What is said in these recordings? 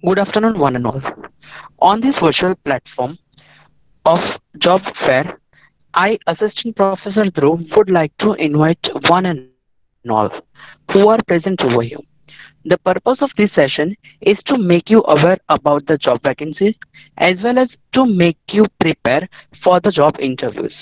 Good afternoon, one and all. On this virtual platform of Job Fair, I, Assistant Professor Dhruv, would like to invite one and all who are present over here. The purpose of this session is to make you aware about the job vacancies as well as to make you prepare for the job interviews.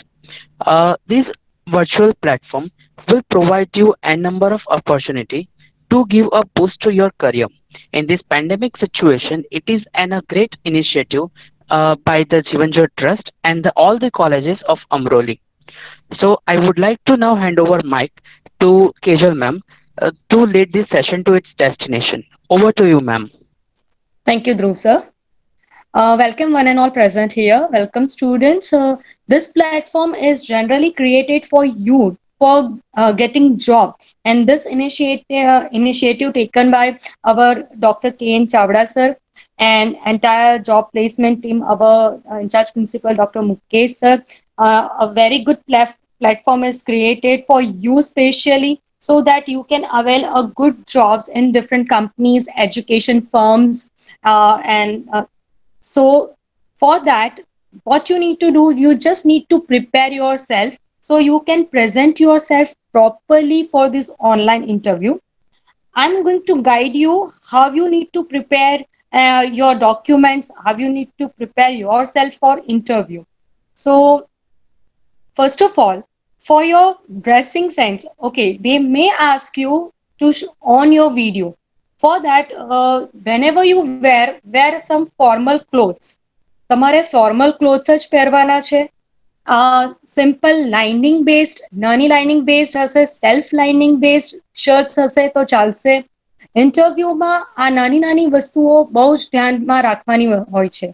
This virtual platform will provide you a number of opportunity to give a boost to your career. In this pandemic situation, it is a great initiative by the Jivanjot Trust and all the colleges of Amroli. So I would like to now hand over mic to Kejal ma'am to lead this session to its destination. Over to you, ma'am. Thank you, Dhruv sir. Welcome one and all present here. Welcome students. This platform is generally created for you for getting job, and this initiative taken by our Dr. K.N. Chavda sir and entire job placement team, our in charge principal Dr. Mukesh sir. A very good platform is created for you specially so that you can avail a good jobs in different companies, education firms, and so for that, what you need to do, you just need to prepare yourself so you can present yourself properly for this online interview. I'm going to guide you how you need to prepare your documents, how you need to prepare yourself for interview. So first of all, for your dressing sense, okay, they may ask you to on your video. For that, whenever you wear some formal clothes. તમારે formal clothes જ પહેરવાના છે. Simple lining based, નાની lining based હશે, self lining based shirts હશે તો ચાલશે. ઇન્ટરવ્યુમાં આ નાની નાની વસ્તુઓ બહુ જ ધ્યાનમાં રાખવાની હોય છે,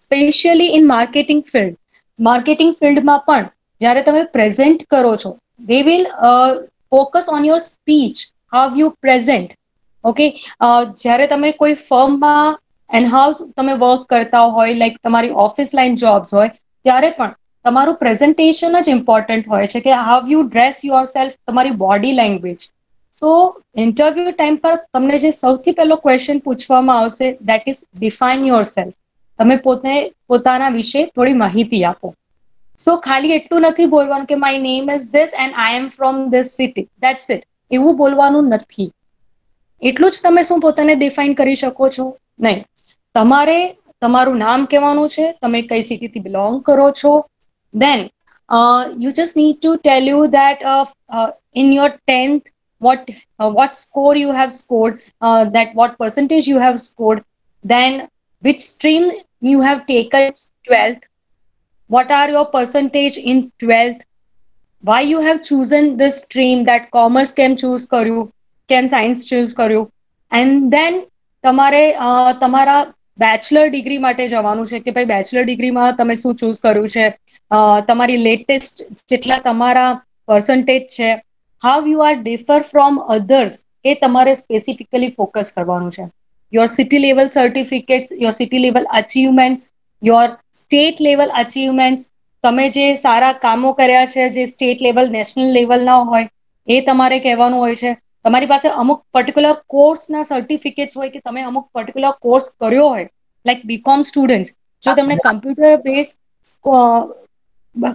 specially in marketing field. Marketing ફિલ્ડમાં પણ જ્યારે તમે પ્રેઝન્ટ કરો છો, they will focus on your speech, how you present. Okay, જ્યારે તમે કોઈ ફર્મમાં એનહાઉસ તમે વર્ક કરતા હોય, લાઈક તમારી ઓફિસ લાઈન જોબ્સ હોય, ત્યારે પણ તમારું પ્રેઝન્ટેશન જ ઇમ્પોર્ટન્ટ હોય છે કે how you dress your self, તમારી બોડી લેંગ્વેજ. સો ઇન્ટરવ્યુ ટાઈમ પર તમને જે સૌથી પહેલો ક્વેશ્ચન પૂછવામાં આવશે, that is define your self. તમે પોતાના વિશે થોડી માહિતી આપો. સો ખાલી એટલું નથી બોલવાનું કે my name is this and I am from this city, that's it. એવું બોલવાનું નથી. એટલું જ તમે શું પોતાને ડિફાઇન કરી શકો છો? નહીં. તમારે તમારું નામ કહેવાનું છે, તમે કઈ સિટીથી બિલોંગ કરો છો. દેન you just need to tell you that in your 10th what score you have scored, that what percentage you have scored, then which stream you have taken 12th, what are your percentage in 12th, why you have chosen this stream, that commerce કેમ choose કર્યું, કેમ science choose કર્યું. and then તમારે તમારા bachelor degree માટે જવાનું છે કે ભાઈ બેચલર ડિગ્રીમાં તમે શું ચૂઝ કર્યું છે, તમારી લેટેસ્ટ જેટલા તમારા પર્સન્ટેજ છે, how you are differ from others, એ તમારે સ્પેસિફિકલી ફોકસ કરવાનું છે. Your city level certificates, your city level achievements, your state level achievements, તમે જે સારા કામો કર્યા છે જે સ્ટેટ લેવલ નેશનલ લેવલના હોય એ તમારે કહેવાનું હોય છે. તમારી પાસે અમુક પર્ટિક્યુલર કોર્સના સર્ટિફિકેટ્સ હોય કે તમે અમુક પર્ટિક્યુલર કોર્સ કર્યો હોય, લાઈક બીકોમ સ્ટુડન્ટ્સ, જો તમને computer base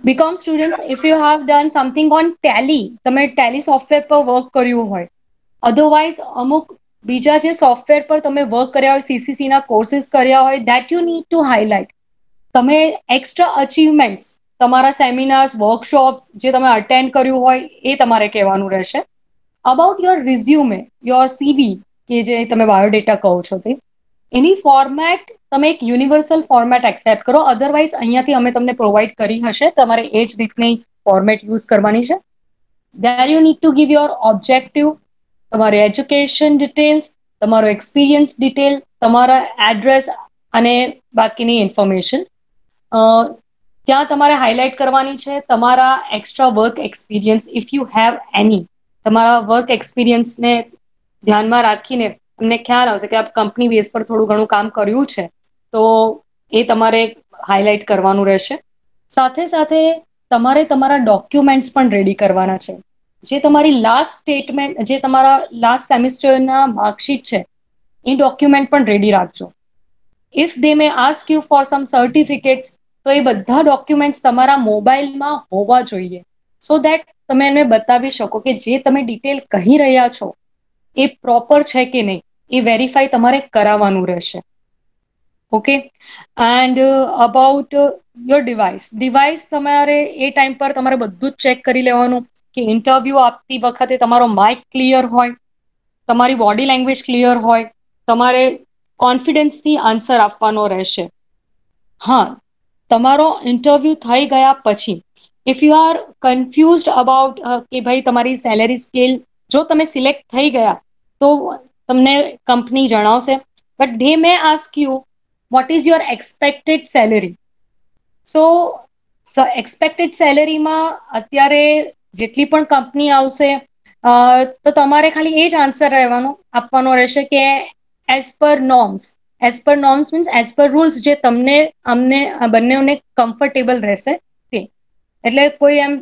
BCom students, if you have done something on Tally, તમે ટેલી સોફ્ટવેર પર વર્ક કર્યું હોય, અધરવાઇઝ અમુક બીજા જે સોફ્ટવેર પર તમે વર્ક કર્યા હોય, સીસીસીના કોર્સિસ કર્યા હોય, that you need two highlight. તમે એક્સ્ટ્રા અચીવમેન્ટ્સ, તમારા સેમિનાર્સ, વર્કશોપ્સ જે તમે અટેન્ડ કર્યું હોય એ તમારે કહેવાનું રહેશે. અબાઉટ યોર રિઝ્યુમે, યોર સીવી કે જે તમે બાયોડેટા કહો છો તે, એની ફોર્મેટ તમે એક યુનિવર્સલ ફોર્મેટ એક્સેપ્ટ કરો. અધરવાઇઝ અહીંયાથી અમે તમને પ્રોવાઈડ કરી હશે, તમારે એ જ રીતની ફોર્મેટ યુઝ કરવાની છે. There you need to give your objective, તમારી એજ્યુકેશન ડિટેલ્સ, તમારો એક્સપિરિયન્સ ડિટેલ, તમારા એડ્રેસ અને બાકીની ઇન્ફોર્મેશન. ત્યાં તમારે હાઇલાઇટ કરવાની છે તમારા extra work experience, if you have any. તમારા વર્ક એક્સપિરિયન્સને ધ્યાનમાં રાખીને તમને ખ્યાલ આવશે કે આ કંપની બેઝ પર થોડું ઘણું કામ કર્યું છે, તો એ તમારે હાઇલાઇટ કરવાનું રહેશે. સાથે સાથે તમારે તમારા ડોક્યુમેન્ટ્સ પણ રેડી કરવાના છે. જે તમારી લાસ્ટ સ્ટેટમેન્ટ, જે તમારા લાસ્ટ સેમિસ્ટરના માર્કશીટ છે, એ ડોક્યુમેન્ટ પણ રેડી રાખજો. If they May ask you for some certificates, તો એ બધા ડોક્યુમેન્ટ્સ તમારા મોબાઈલમાં હોવા જોઈએ, સો દેટ તમે એને બતાવી શકો કે જે તમે ડિટેલ કહી રહ્યા છો એ પ્રોપર છે કે નહીં, એ વેરીફાઈ તમારે કરાવવાનું રહેશે. Okay, and about your device તમારે એ ટાઈમ પર તમારે બધું જ ચેક કરી લેવાનું કે ઇન્ટરવ્યુ આપતી વખતે તમારો માઇક ક્લિયર હોય, તમારી બોડી લેંગ્વેજ ક્લિયર હોય, તમારે કોન્ફિડન્સથી આન્સર આપવાનો રહેશે. હા, તમારો ઇન્ટરવ્યુ થઈ ગયા પછી if you are confused about કે ભાઈ તમારી સેલેરી સ્કેલ, જો તમે સિલેક્ટ થઈ ગયા તો તમને કંપની જણાવશે, but they may ask you what is your expected salary. So expected સેલેરીમાં અત્યારે જેટલી પણ કંપની આવશે તો તમારે ખાલી એ જ આન્સર આપવાનો રહેશે કે as per norms means as per rules, જે તમને અમને બંનેઓને કમ્ફર્ટેબલ રહેશે તે. એટલે કોઈ એમ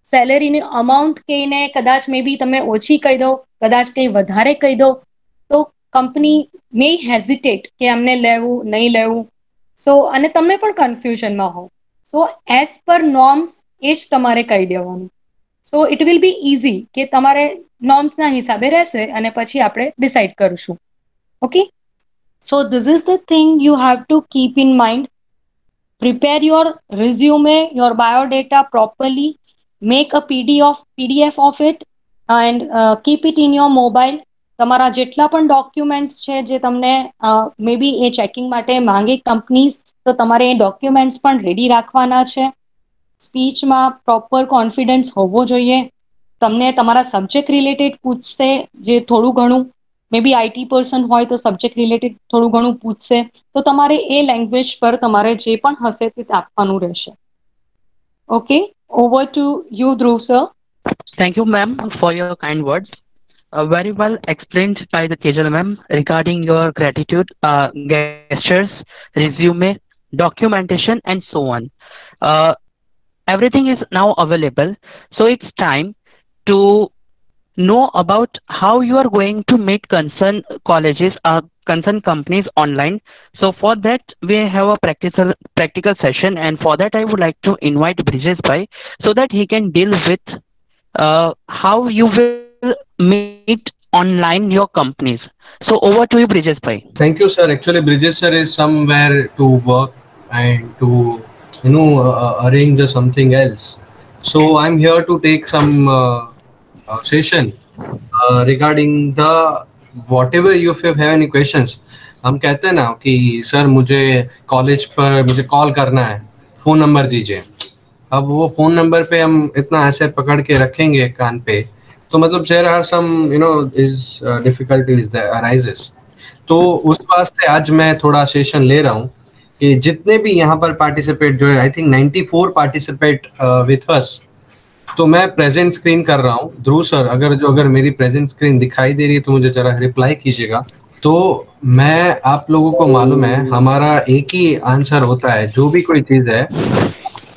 સેલેરીની અમાઉન્ટ કહીને કદાચ મે બી તમે ઓછી કહી દો, કદાચ કંઈ વધારે કહી દો, તો કંપની મે હેઝિટેટ કે અમને લેવું નહીં લેવું. સો અને તમે પણ કન્ફ્યુઝનમાં હો, સો એઝ પર નોર્મ્સ એ જ તમારે કહી દેવાનું. So it will be easy કે તમારે નોર્મ્સના હિસાબે રહેશે અને પછી આપણે ડિસાઇડ કરીશું. Okay, so this is the thing you have to keep in mind. Prepare your resume, your biodata properly, make a PDF of it and keep it in your mobile. તમારા જેટલા પણ ડોક્યુમેન્ટ્સ છે જે તમને મે બી એ checking માટે માંગે companies, તો તમારે એ ડોક્યુમેન્ટ્સ પણ રેડી રાખવાના છે. સ્પીચમાં પ્રોપર કોન્ફિડન્સ હોવો જોઈએ. તમને તમારા સબ્જેક્ટ રિલેટેડ પૂછશે, જે થોડું ઘણું મે બી આઈટી પર્સન હોય તો સબ્જેક્ટ રિલેટેડ થોડું ઘણું પૂછશે, તો તમારે એ લેંગ્વેજ પર તમારે જે પણ હશે તે આપવાનું રહેશે. Okay, over to you Dhruv sir. Thank you, ma'am, for your kind words. Very well explained by the Tejal ma'am regarding your gratitude, gestures, resume, documentation, and so on. Everything is now available, so it's time to know about how you are going to meet concerned colleges or concerned companies online. So for that we have a practical session, and for that I would like to invite Brijesh bhai so that he can deal with how you will meet online your companies. So over to you, Brijesh bhai. Thank you, sir. Actually, Brijesh sir is somewhere to work and to arrange something else. So I'm here to take some session regarding the whatever you have any questions. हम कहते हैं ना कि sir मुझे college पर मुझे call करना है, फ़ोन नंबर दीजिए. अब वो फ़ोन नंबर पे हम इतना ऐसे पकड़ के रखेंगे कान पे, तो मतलब there are some difficulties that arises. तो उस वास्ते आज मैं थोड़ा सेशन ले रहा हूँ कि जितने भी यहाँ पर पार्टिसिपेट जो है, I think 94 participate with us. तो मैं प्रेजेंट स्क्रीन कर रहा हूँ. ध्रुव सर, अगर मेरी प्रेजेंट स्क्रीन दिखाई दे रही है तो मुझे जरा रिप्लाई कीजिएगा. तो मैं आप लोगों को मालूम है हमारा एक ही आंसर होता है, जो भी कोई चीज है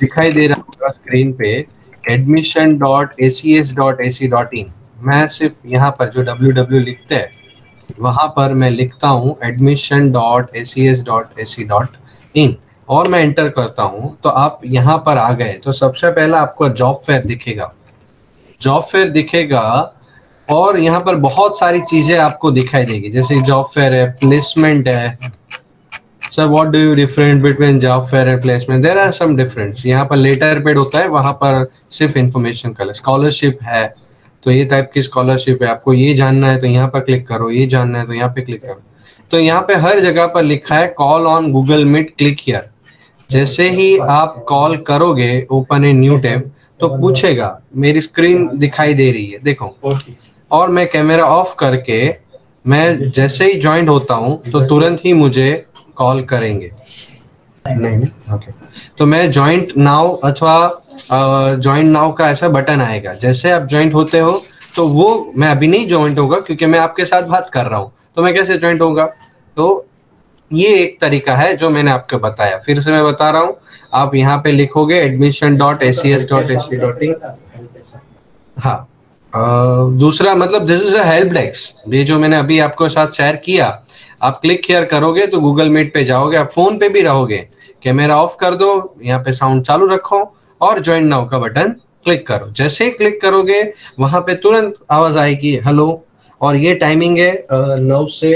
दिखाई दे रहा होगा स्क्रीन पे admission.acs.ac.in. मैं सिर्फ यहाँ पर जो www लिखते हैं वहां पर मैं लिखता हूँ admission.acs.ac.in और मैं एंटर करता हूँ, तो आप यहाँ पर आ गए. तो सबसे पहला आपको जॉब फेयर दिखेगा और यहाँ पर बहुत सारी चीजें आपको दिखाई देगी. जैसे जॉब फेयर है, प्लेसमेंट है. Sir what do you different between job fair and placement? There are some difference. यहाँ पर लेटर पेड होता है, वहां पर सिर्फ इंफॉर्मेशन का. स्कॉलरशिप है तो ये टाइप की स्कॉलरशिप है, आपको ये जानना है तो यहाँ पर क्लिक करो, ये जानना है तो यहाँ पे क्लिक करो. तो यहाँ पे हर जगह पर लिखा है call on Google Meet, click here. जैसे ही आप कॉल करोगे, ओपन ए न्यू टैब, तो पूछेगा मेरी स्क्रीन दिखाई दे रही है देखो, और मैं कैमरा ऑफ करके मैं जैसे ही ज्वाइन होता हूँ तो तुरंत ही मुझे कॉल करेंगे. नहीं ओके. तो मैं ज्वाइंट नाउ अथवा ज्वाइंट नाउ का ऐसा बटन आएगा. जैसे आप ज्वाइंट होते हो तो वो मैं अभी नहीं ज्वाइंट होगा क्योंकि मैं आपके साथ बात कर रहा हूँ, तो मैं कैसे ज्वाइंट होगा? तो ये एक तरीका है जो मैंने आपको बताया. फिर से मैं बता रहा हूँ, आप यहाँ पे लिखोगे admission.acs.ac.in. हाँ, दूसरा मतलब this is a help desk. ये जो मैंने अभी आपको साथ शेयर किया, आप क्लिक हियर करोगे तो गूगल मीट पे जाओगे, आप फोन पे भी रहोगे, कैमरा ऑफ कर दो, यहाँ पे साउंड चालू रखो और ज्वाइन नाउ का बटन क्लिक करो। जैसे ही क्लिक करोगे वहां पे तुरंत आवाज आएगी हेलो, और ये टाइमिंग है 9 से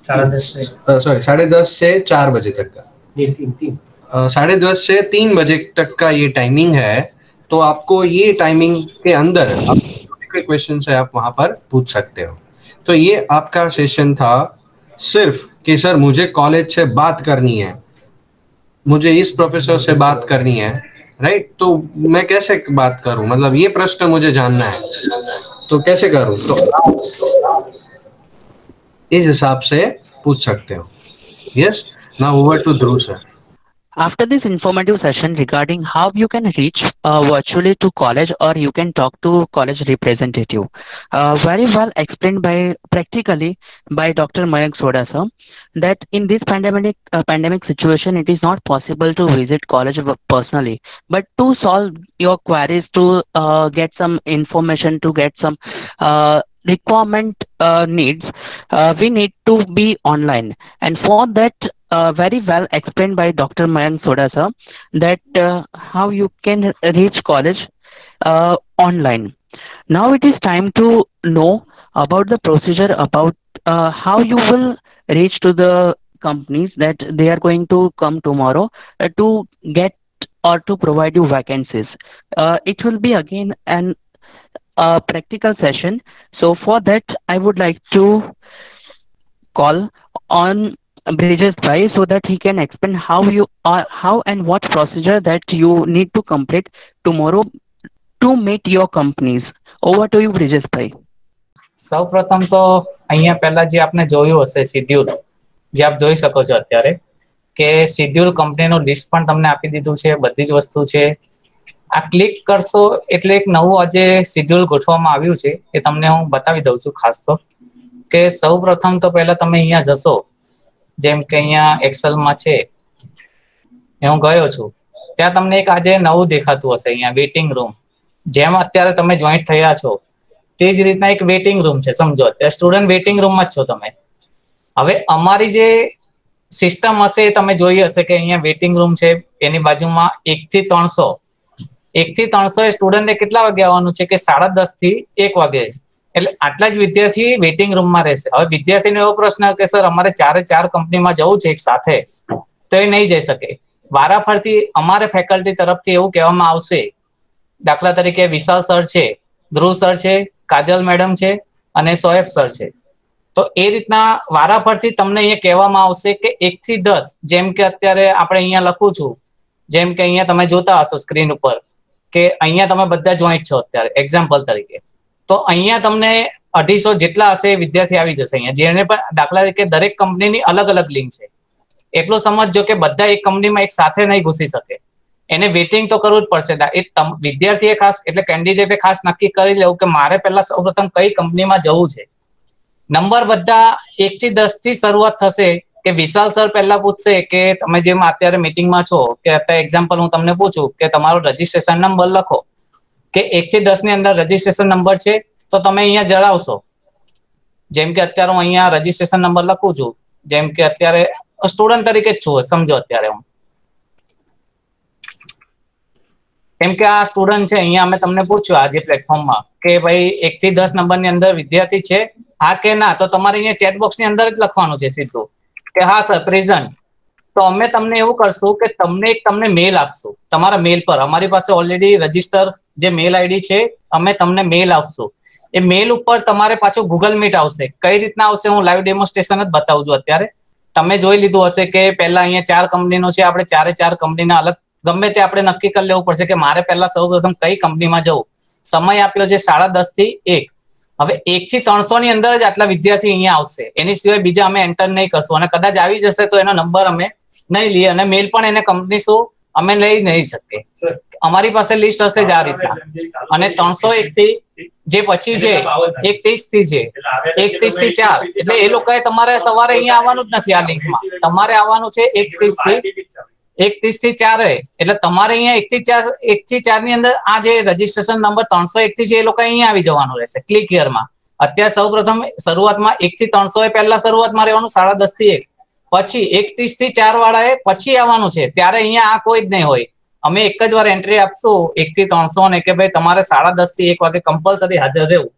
10:30 से 4 बजे तक का, 10:30 से 3 बजे तक का ये टाइमिंग है। तो आपको ये टाइमिंग के अंदर कोई क्वेश्चन है आप वहां पर पूछ सकते हो। तो ये आपका सेशन था सिर्फ कि सर मुझे कॉलेज से बात करनी है, मुझे इस प्रोफेसर से बात करनी है, राइट? तो मैं कैसे बात करूं, मतलब ये प्रश्न मुझे जानना है तो कैसे करूं, तो इस हिसाब से पूछ सकते हो। Yes, now over to Dhruv sir. After this informative session regarding how you can reach virtually to college or you can talk to college representative, very well explained by practically by Dr. Mayank Soda sir, that in this pandemic situation it is not possible to visit college personally, but to solve your queries, to get some information, to get some requirement needs, we need to be online, and for that very well explained by Dr. Mayank Soda sir, that how you can reach college online. Now it is time to know about the procedure, about how you will reach to the companies that they are going to come tomorrow to get or to provide you vacancies. It will be again an practical session. So for that I would like to call on Bridges Bhai so that he can explain how and what procedure that you need to complete tomorrow to meet your companies. Over to you, Bridges Bhai. સૌ પ્રથમ તો અહીંયા પહેલા જે આપને જોયું હશે schedule, જે આપ જોઈ શકો છો અત્યારે કે શિડ્યુલ કંપનીનું લિસ્ટ પણ તમને આપી દીધું છે, બધી જ વસ્તુ છે. આ ક્લિક કરશો એટલે એક નવું આજે શિડ્યુલ ગોઠવવામાં આવ્યું છે એ તમને હું બતાવી દઉં છું. ખાસ તો કે સૌ પ્રથમ તો પહેલા તમે અહીંયા જશો, જેમ કે અહીંયા એક્સેલમાં છે હું ગયો છું, ત્યાં તમને એક આજે નવું દેખાતું હશે અહીંયા વેઇટિંગ રૂમ. જેમ અત્યારે તમે જોઈન્ટ થયા છો તે જ રીતના એક વેઇટિંગ રૂમ છે. સમજો અત્યારે સ્ટુડન્ટ વેઇટિંગ રૂમમાં જ છો તમે. હવે અમારી જે સિસ્ટમ હશે એ તમે જોઈ હશે કે અહીંયા વેઇટિંગ રૂમ છે, એની બાજુમાં 1 થી 300 એ સ્ટુડન્ટને કેટલા વાગે આવવાનું છે કે 10:30 થી 1 વાગે, એટલે આટલા જ વિદ્યાર્થી વેઇટિંગ રૂમમાં રહેશે. હવે વિદ્યાર્થીનો એવો પ્રશ્ન કે સર અમારે 4 કંપનીમાં જવું છે એક સાથે, તો એ નહીં જઈ શકે. વારાફરતી અમારે ફેકલ્ટી તરફથી એવું કહેવામાં આવશે, દાખલા તરીકે વિશાલ સર છે, ધ્રુવ સર છે, કાજલ મેડમ છે અને સોએફ સર છે. તો એ રીતના વારાફરતી તમને અહીંયા કહેવામાં આવશે કે 1 થી 10, જેમ કે અત્યારે આપણે અહીંયા લખું છું, જેમ કે અહીંયા તમે જોતા હશો સ્ક્રીન ઉપર કે અહીંયા તમે બધા જોઈન્ટ છો અત્યારે એક્ઝામ્પલ તરીકે. તો અહીંયા તમને 250 જેટલા હશે વિદ્યાર્થી આવી જશે અહીંયા, જેને પણ દાખલા તરીકે દરેક કંપનીની અલગ અલગ લિંક છે. એટલું સમજજો કે બધા એક કંપનીમાં એક સાથે નહીં ઘૂસી શકે, એને વેઇટિંગ તો કરવું જ પડશે. એ વિદ્યાર્થીએ ખાસ એટલે કેન્ડિડેટે ખાસ નક્કી કરી લેવું કે મારે પહેલા સૌપ્રથમ કઈ કંપનીમાં જવું છે. નંબર બધા 1 થી 10 થી શરૂઆત થશે કે વિશાલ સર પહેલા પૂછશે કે તમે જેમ અત્યારે મીટિંગમાં છો કે અત્યારે એક્ઝામ્પલ હું તમને પૂછું કે તમારો રજીસ્ટ્રેશન નંબર લખો, કે 1 થી 10 ની અંદર રજીસ્ટ્રેશન નંબર છે તો તમે અહીંયા જણાવશો. જેમ કે અત્યારે હું અહીંયા રજીસ્ટ્રેશન નંબર લખું છું, જેમ કે અત્યારે સ્ટુડન્ટ તરીકે જ છું, સમજો અત્યારે હું, કેમ કે આ સ્ટુડન્ટ છે અહીંયા અમે તમને પૂછ્યું આજે પ્લેટફોર્મમાં કે ભાઈ 1 થી 10 નંબરની અંદર વિદ્યાર્થી છે, હા કે ના, તો તમારે અહીંયા ચેટ બોક્સ ની અંદર જ લખવાનું છે સીધું કે હા સર પ્રેઝન્ટ. તો અમે તમને એવું કરશું કે તમને મેલ આપશું, તમારા મેલ પર અમારી પાસે ઓલરેડી રજીસ્ટર જે મેલ આઈડી છે અમે તમને મેલ આપશું. એ મેલ ઉપર તમારે પાછું ગૂગલ મીટ આવશે. કઈ રીતના આવશે હું લાઈવ ડેમોન્સ્ટ્રેશન જ બતાવું છું. અત્યારે તમે જોઈ લીધું હશે કે પહેલા અહીંયા 4 કંપનીનો છે, આપણે 4 કંપનીના અલગ ગમે તે આપણે નક્કી કરી લેવું પડશે કે મારે પહેલા સૌપ્રથમ કઈ કંપનીમાં જવું. સમય આપ્યો છે 10:30 થી 1. હવે 1 થી 300 ની અંદર જ આટલા વિદ્યાર્થી અહીંયા આવશે, એની સિવાય બીજા અમે એન્ટર નહીં કરશું. અને કદાચ આવી જશે તો એનો નંબર અમે નહીં લઈએ અને મેલ પણ એને કંપની શું અમે લઈ નહીં શકીએ. અમારી પાસે લિસ્ટ હશે જ આ રીતના. અને 301 થી જે પછી છે 1:30 થી છે 1:30 થી 4, એટલે એ લોકોએ તમારે સવારે અહીંયા આવવાનું જ નથી. આ લિંકમાં તમારે આવવાનું છે 1:30 થી 4. એટલે તમારે અહીંયા 1 થી 4 ની અંદર આ જે રજીસ્ટ્રેશન નંબર 301 થી છે એ લોકો અહીંયા આવી જવાનું રહેશે ક્લિક હિયરમાં. અત્યારે સૌપ્રથમ શરૂઆતમાં 1 થી 300 એ પહેલા શરૂઆતમાં રહેવાનું 10:30 થી 1, પછી 1:30 થી 4 વાળાએ પછી આવવાનું છે. ત્યારે અહીંયા આ કોઈ જ નહીં હોય. અમે એક જ વાર એન્ટ્રી આપશું 1 થી 300 ને કે ભાઈ તમારે 10:30 થી 1 વાગે કમ્પલસરી હાજર રહેવું.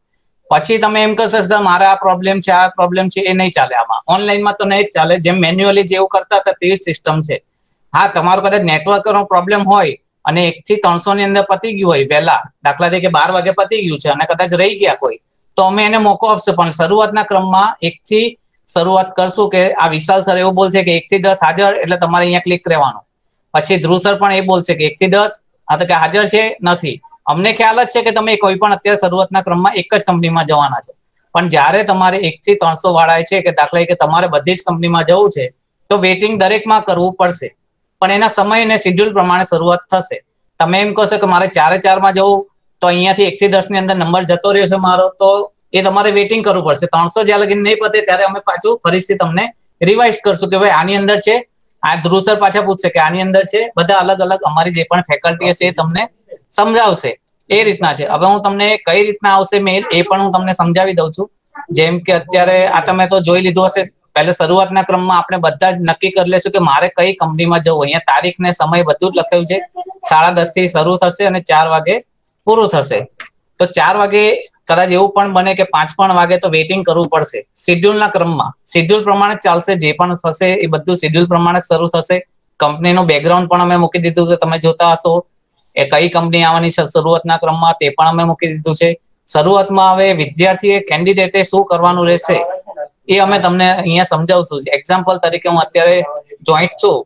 પછી તમે એમ કહેશો સર મારે આ પ્રોબ્લેમ છે, આ પ્રોબ્લેમ છે, એ નહીં ચાલે. આમાં ઓનલાઈનમાં તો નહીં જ ચાલે. જેમ મેન્યુઅલી જેવું કરતા હતા તેવી સિસ્ટમ છે. હા, તમારો કદાચ નેટવર્કનો પ્રોબ્લેમ હોય અને 1 થી 300 ની અંદર પતી ગયું હોય પહેલા, દાખલા તરીકે 12 વાગે પતી ગયું છે અને કદાચ રહી ગયા કોઈ, તો અમે એને મોકો આપશું. પણ શરૂઆતના ક્રમમાં 1 થી શરૂઆત કરશું કે આ વિશાલ સર એવું બોલશે કે 1 થી 10 હાજર, એટલે તમારે અહીંયા ક્લિક રહેવાનું. પછી ધ્રુવ સર પણ એ બોલશે કે 1 થી 10 આ તો કે હાજર છે નથી. અમને ખ્યાલ જ છે કે તમે કોઈ પણ અત્યારે શરૂઆતના ક્રમમાં એક જ કંપનીમાં જવાના છે. પણ જ્યારે તમારે 1 થી 300 વાળા છે કે દાખલા કે તમારે બધી જ કંપનીમાં જવું છે તો વેઇટિંગ દરેકમાં કરવું પડશે. પણ એના સમય અને શેડ્યુલ પ્રમાણે શરૂઆત થશે. તમે એમ કહો કે મારે 4 માં જવું તો અહીંયાથી 1 થી 10 ની અંદર નંબર જતો રહ્યો છે મારો, તો એ તમારે વેઇટિંગ કરવું પડશે. 300 જ્યાં લગી નહીં પતે ત્યારે અમે પાછું ફરીથી તમને રિવાઇઝ કરશું કે ભાઈ આની અંદર છે. આ ધ્રુવ સર પાછા પૂછશે કે આની અંદર છે. બધા અલગ અલગ અમારી જે પણ ફેકલ્ટી હશે એ તમને સમજાવશે. એ રીતના છે. હવે હું તમને કઈ રીતના આવશે મેલ એ પણ હું તમને સમજાવી દઉં છું. જેમ કે અત્યારે આ તમે તો જોઈ લીધું હશે. પહેલે શરૂઆતના ક્રમમાં આપણે બધા જ નક્કી કરી લેશું કે મારે કઈ કંપનીમાં જવું. અહીંયા તારીખ ને સમય બધું જ લખ્યું છે. 10:30 થી શરૂ થશે અને 4 વાગે પૂરું થશે. તો 4 વાગે કદાચ એવું પણ બને કે 5 પણ વાગે તો વેઇટિંગ કરવું પડશે. શેડ્યુલના ક્રમમાં શેડ્યુલ પ્રમાણે ચાલશે. જે પણ થશે એ બધું શેડ્યુલ પ્રમાણે શરૂ થશે. કંપનીનું બેકગ્રાઉન્ડ પણ અમે મૂકી દીધું છે. તમે જોતા હશો એ કઈ કંપની આવવાની છે શરૂઆતના ક્રમમાં તે પણ અમે મૂકી દીધું છે. શરૂઆતમાં હવે વિદ્યાર્થીએ કેન્ડિડેટે શું કરવાનું રહેશે એ અમે તમને અહીંયા સમજાવશું. એક્ઝામ્પલ તરીકે હું અત્યારે જોઈન્ટ છું.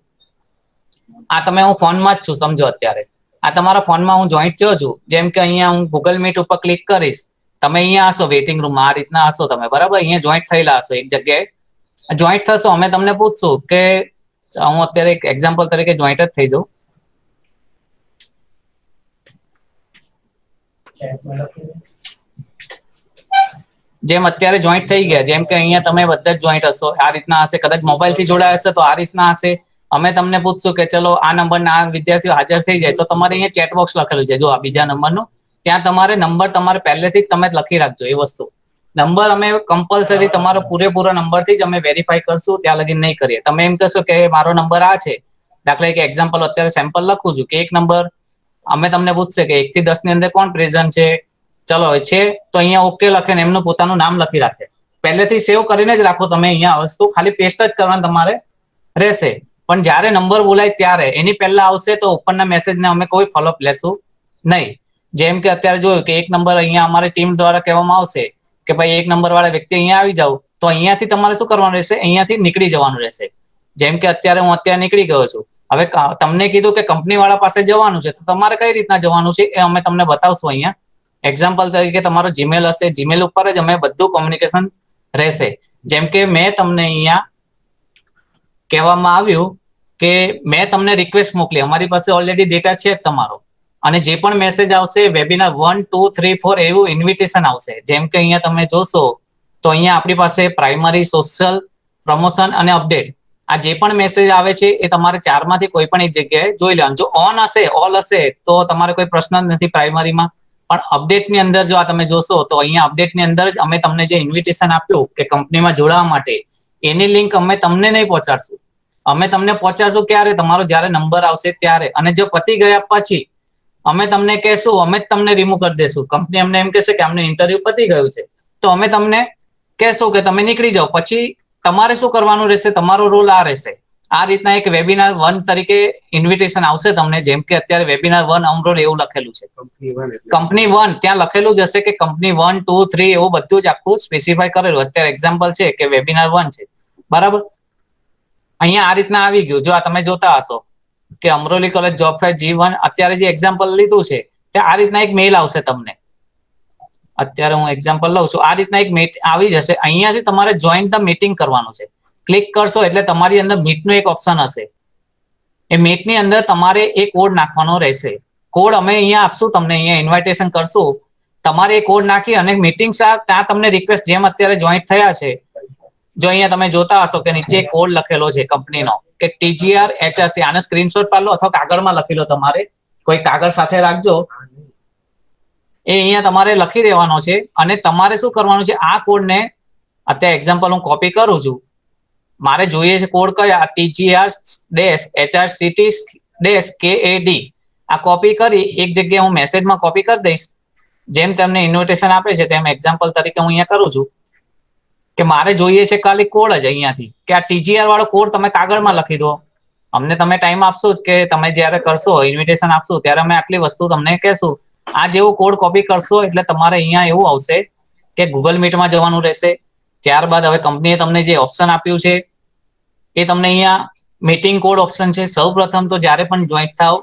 આ તમે હું ફોનમાં જ છું સમજો. અત્યારે આ તમારા ફોનમાં હું જોઈન્ટ થયો છું. જેમ કે અહીંયા હું ગૂગલ મીટ ઉપર ક્લિક કરીશ. તમે અહીંયા હશો વેઇટિંગ રૂમમાં, આ રીતના હશો તમે, બરાબર? અહીંયા જોઈન્ટ થયેલા હશો એક જગ્યાએ. જોઈન્ટ થશો અમે તમને પૂછશું કે હું અત્યારે એક એક્ઝામ્પલ તરીકે જોઈન્ટ જ થઈ જાઉં. જેમ અત્યારે જોઈન્ટ થઈ ગયા, જેમ કે અહીંયા તમે બધા જ જોઈન્ટ હશો. આ રીતના હશે. કદાચ મોબાઈલ થી જોડાયા હશે તો આ રીતના હશે. અમે તમને પૂછશું કે ચલો આ નંબરના આ વિદ્યાર્થીઓ હાજર થઈ જાય તો તમારે અહીંયા ચેટ બોક્સ લખેલું છે જો આ બીજા નંબરનું, ત્યાં તમારે નંબર તમારે પહેલેથી જ તમે લખી રાખજો. એ વસ્તુ નંબર અમે કમ્પલસરી તમારો પૂરેપૂરો નંબરથી જ અમે વેરીફાઈ કરશું. ત્યાં લગી નહીં કરીએ. તમે એમ કહેશો કે મારો નંબર આ છે, દાખલા કે એક્ઝામ્પલ અત્યારે સેમ્પલ લખું છું કે એક નંબર અમે તમને પૂછશે કે 1 થી 10 ની અંદર કોણ પ્રેઝન્ટ છે. ચલો છે તો અહીંયા ઓકે લખે ને એમનું પોતાનું નામ લખી રાખે. પહેલેથી સેવ કરીને જ રાખો તમે. અહીંયા વસ્તુ ખાલી પેસ્ટ જ કરવાનું તમારે રહેશે. પણ જ્યારે નંબર બોલાય ત્યારે એની પહેલા આવશે તો ઉપરના મેસેજને અમે કોઈ ફોલોઅપ લેશું નહીં. જેમ કે અત્યારે જોયું કે એક નંબર અહીંયા અમારી ટીમ દ્વારા કહેવામાં આવશે કે ભાઈ એક નંબર વાળા વ્યક્તિ અહીંયા આવી જાવ, તો અહીંયાથી તમારે શું કરવાનું રહેશે? અહીંયાથી નીકળી જવાનું રહેશે. જેમ કે અત્યારે હું અત્યારે નીકળી ગયો છું. હવે તમને કીધું કે કંપની વાળા પાસે જવાનું છે તો તમારે કઈ રીતના જવાનું છે એ અમે તમને બતાવશું અહીંયા. એક્ઝામ્પલ તરીકે તમારો જીમેલ હશે. જીમેલ ઉપર જ અમે બધું કોમ્યુનિકેશન રહેશે. જેમ કે મેં તમને અહીંયા કહેવામાં આવ્યું કે મેં તમને રિક્વેસ્ટ મોકલી. અમારી પાસે ઓલરેડી ડેટા છે જ તમારો. અને જે પણ મેસેજ આવશે વેબિનાર 1, 2, 3, 4 એવું ઇન્વિટેશન આવશે. જેમ કે અહીંયા તમે જોશો તો અહીંયા આપણી પાસે પ્રાઇમરી, સોશિયલ, પ્રમોશન અને અપડેટ આ જે પણ મેસેજ આવે છે એ તમારે 4 માંથી કોઈ પણ એક જગ્યાએ જોઈ લેવાનું. જો ઓન હશે, ઓલ હશે તો તમારે કોઈ પ્રશ્ન નથી પ્રાઇમરીમાં. પણ અપડેટની અંદર જો આ તમે જોશો તો અહીંયા અપડેટની અંદર જ અમે તમને જે ઇન્વિટેશન આપ્યું કે કંપનીમાં જોડાવા માટે એની લિંક અમે તમને નહીં પહોંચાડશું. અમે તમને પહોંચાડશું ક્યારે? તમારો જ્યારે નંબર આવશે ત્યારે. અને જો પતી ગયા પછી અમે તમને કહેશું, અમે જ તમને રિમૂવ કરી દેશું. કંપની અમને એમ કહેશે કે અમને ઇન્ટરવ્યુ પતી ગયું છે તો અમે તમને કહેશું કે તમે નીકળી જાઓ. પછી તમારે શું કરવાનું રહેશે? તમારો રોલ આ રહેશે. આ રીતના એક વેબિનાર 1 તરીકે ઇન્વિટેશન આવશે તમને. જેમ કે અત્યારે વેબિનાર 1 અમરોલ એવું લખેલું છે. કંપની 1 ત્યાં લખેલું જ હશે કે કંપની 1, 2, 3 એવું બધું જ આખું સ્પેસિફાય કરેલું. અત્યારે એક્ઝામ્પલ છે કે વેબિનાર 1 છે, બરાબર? અહીંયા આ રીતના આવી ગયું. જો આ તમે જોતા હશો કે Amroli college job fair G1 અત્યારે જે એક્ઝામ્પલ લીધું છે ત્યાં આ રીતના એક મેલ આવશે તમને. અત્યારે હું એક્ઝામ્પલ લઉં છું. આ રીતના એક મેટ આવી જશે. અહીંયાથી તમારે જોઈન ધ મીટિંગ કરવાનું છે. ક્લિક કરશો એટલે તમારી અંદર મીટનો એક ઓપ્શન હશે. એ મીટની અંદર તમારે એક કોડ નાખવાનો રહેશે. કોડ અમે અહીંયા આપશું તમને, અહીંયા ઇન્વિટેશન કરશું. તમારે એ કોડ નાખી અને મીટિંગ ત્યાં તમને રિક્વેસ્ટ જેમ અત્યારે જોઈન્ટ થયા છે. જો અહીંયા તમે જોતા હશો કે નીચે કોડ લખેલો છે કંપનીનો કે TGR HRC. આનો સ્ક્રીનશોટ પાડ લો અથવા કાગળમાં લખી લો. તમારે કોઈ કાગળ સાથે રાખજો. એ અહીંયા તમારે લખી દેવાનો છે અને તમારે શું કરવાનું છે, આ કોડને અત્યારે એક્ઝામ્પલ હું કોપી કરું છું, મારે જોઈએ છે કોડ કયા TGR-HRCT-KAD, આ કોપી કરી એક જગ્યાએ હું મેસેજમાં કોપી કરી દઈશ. જેમ તમને ઇન્વિટેશન આપે છે તેમ એક્ઝામ્પલ તરીકે હું અહીંયા કરું છું કે મારે જોઈએ છે ખાલી કોડ જ અહીંયાથી કે આ TGR વાળો કોડ તમે કાગળમાં લખી દો. અમને તમે ટાઈમ આપશો જ કે તમે જ્યારે કરશો ઇન્વિટેશન આપશો ત્યારે અમે આટલી વસ્તુ તમને કહેશું. આ જેવો કોડ કોપી કરશો એટલે તમારે અહીંયા એવું આવશે કે ગૂગલ મીટમાં જવાનું રહેશે. ત્યારબાદ હવે કંપનીએ તમને જે ઓપ્શન આપ્યું છે એ તમને અહીંયા મીટિંગ કોડ ઓપ્શન છે. સૌ પ્રથમ તો જ્યારે પણ જોઈન્ટ થાવ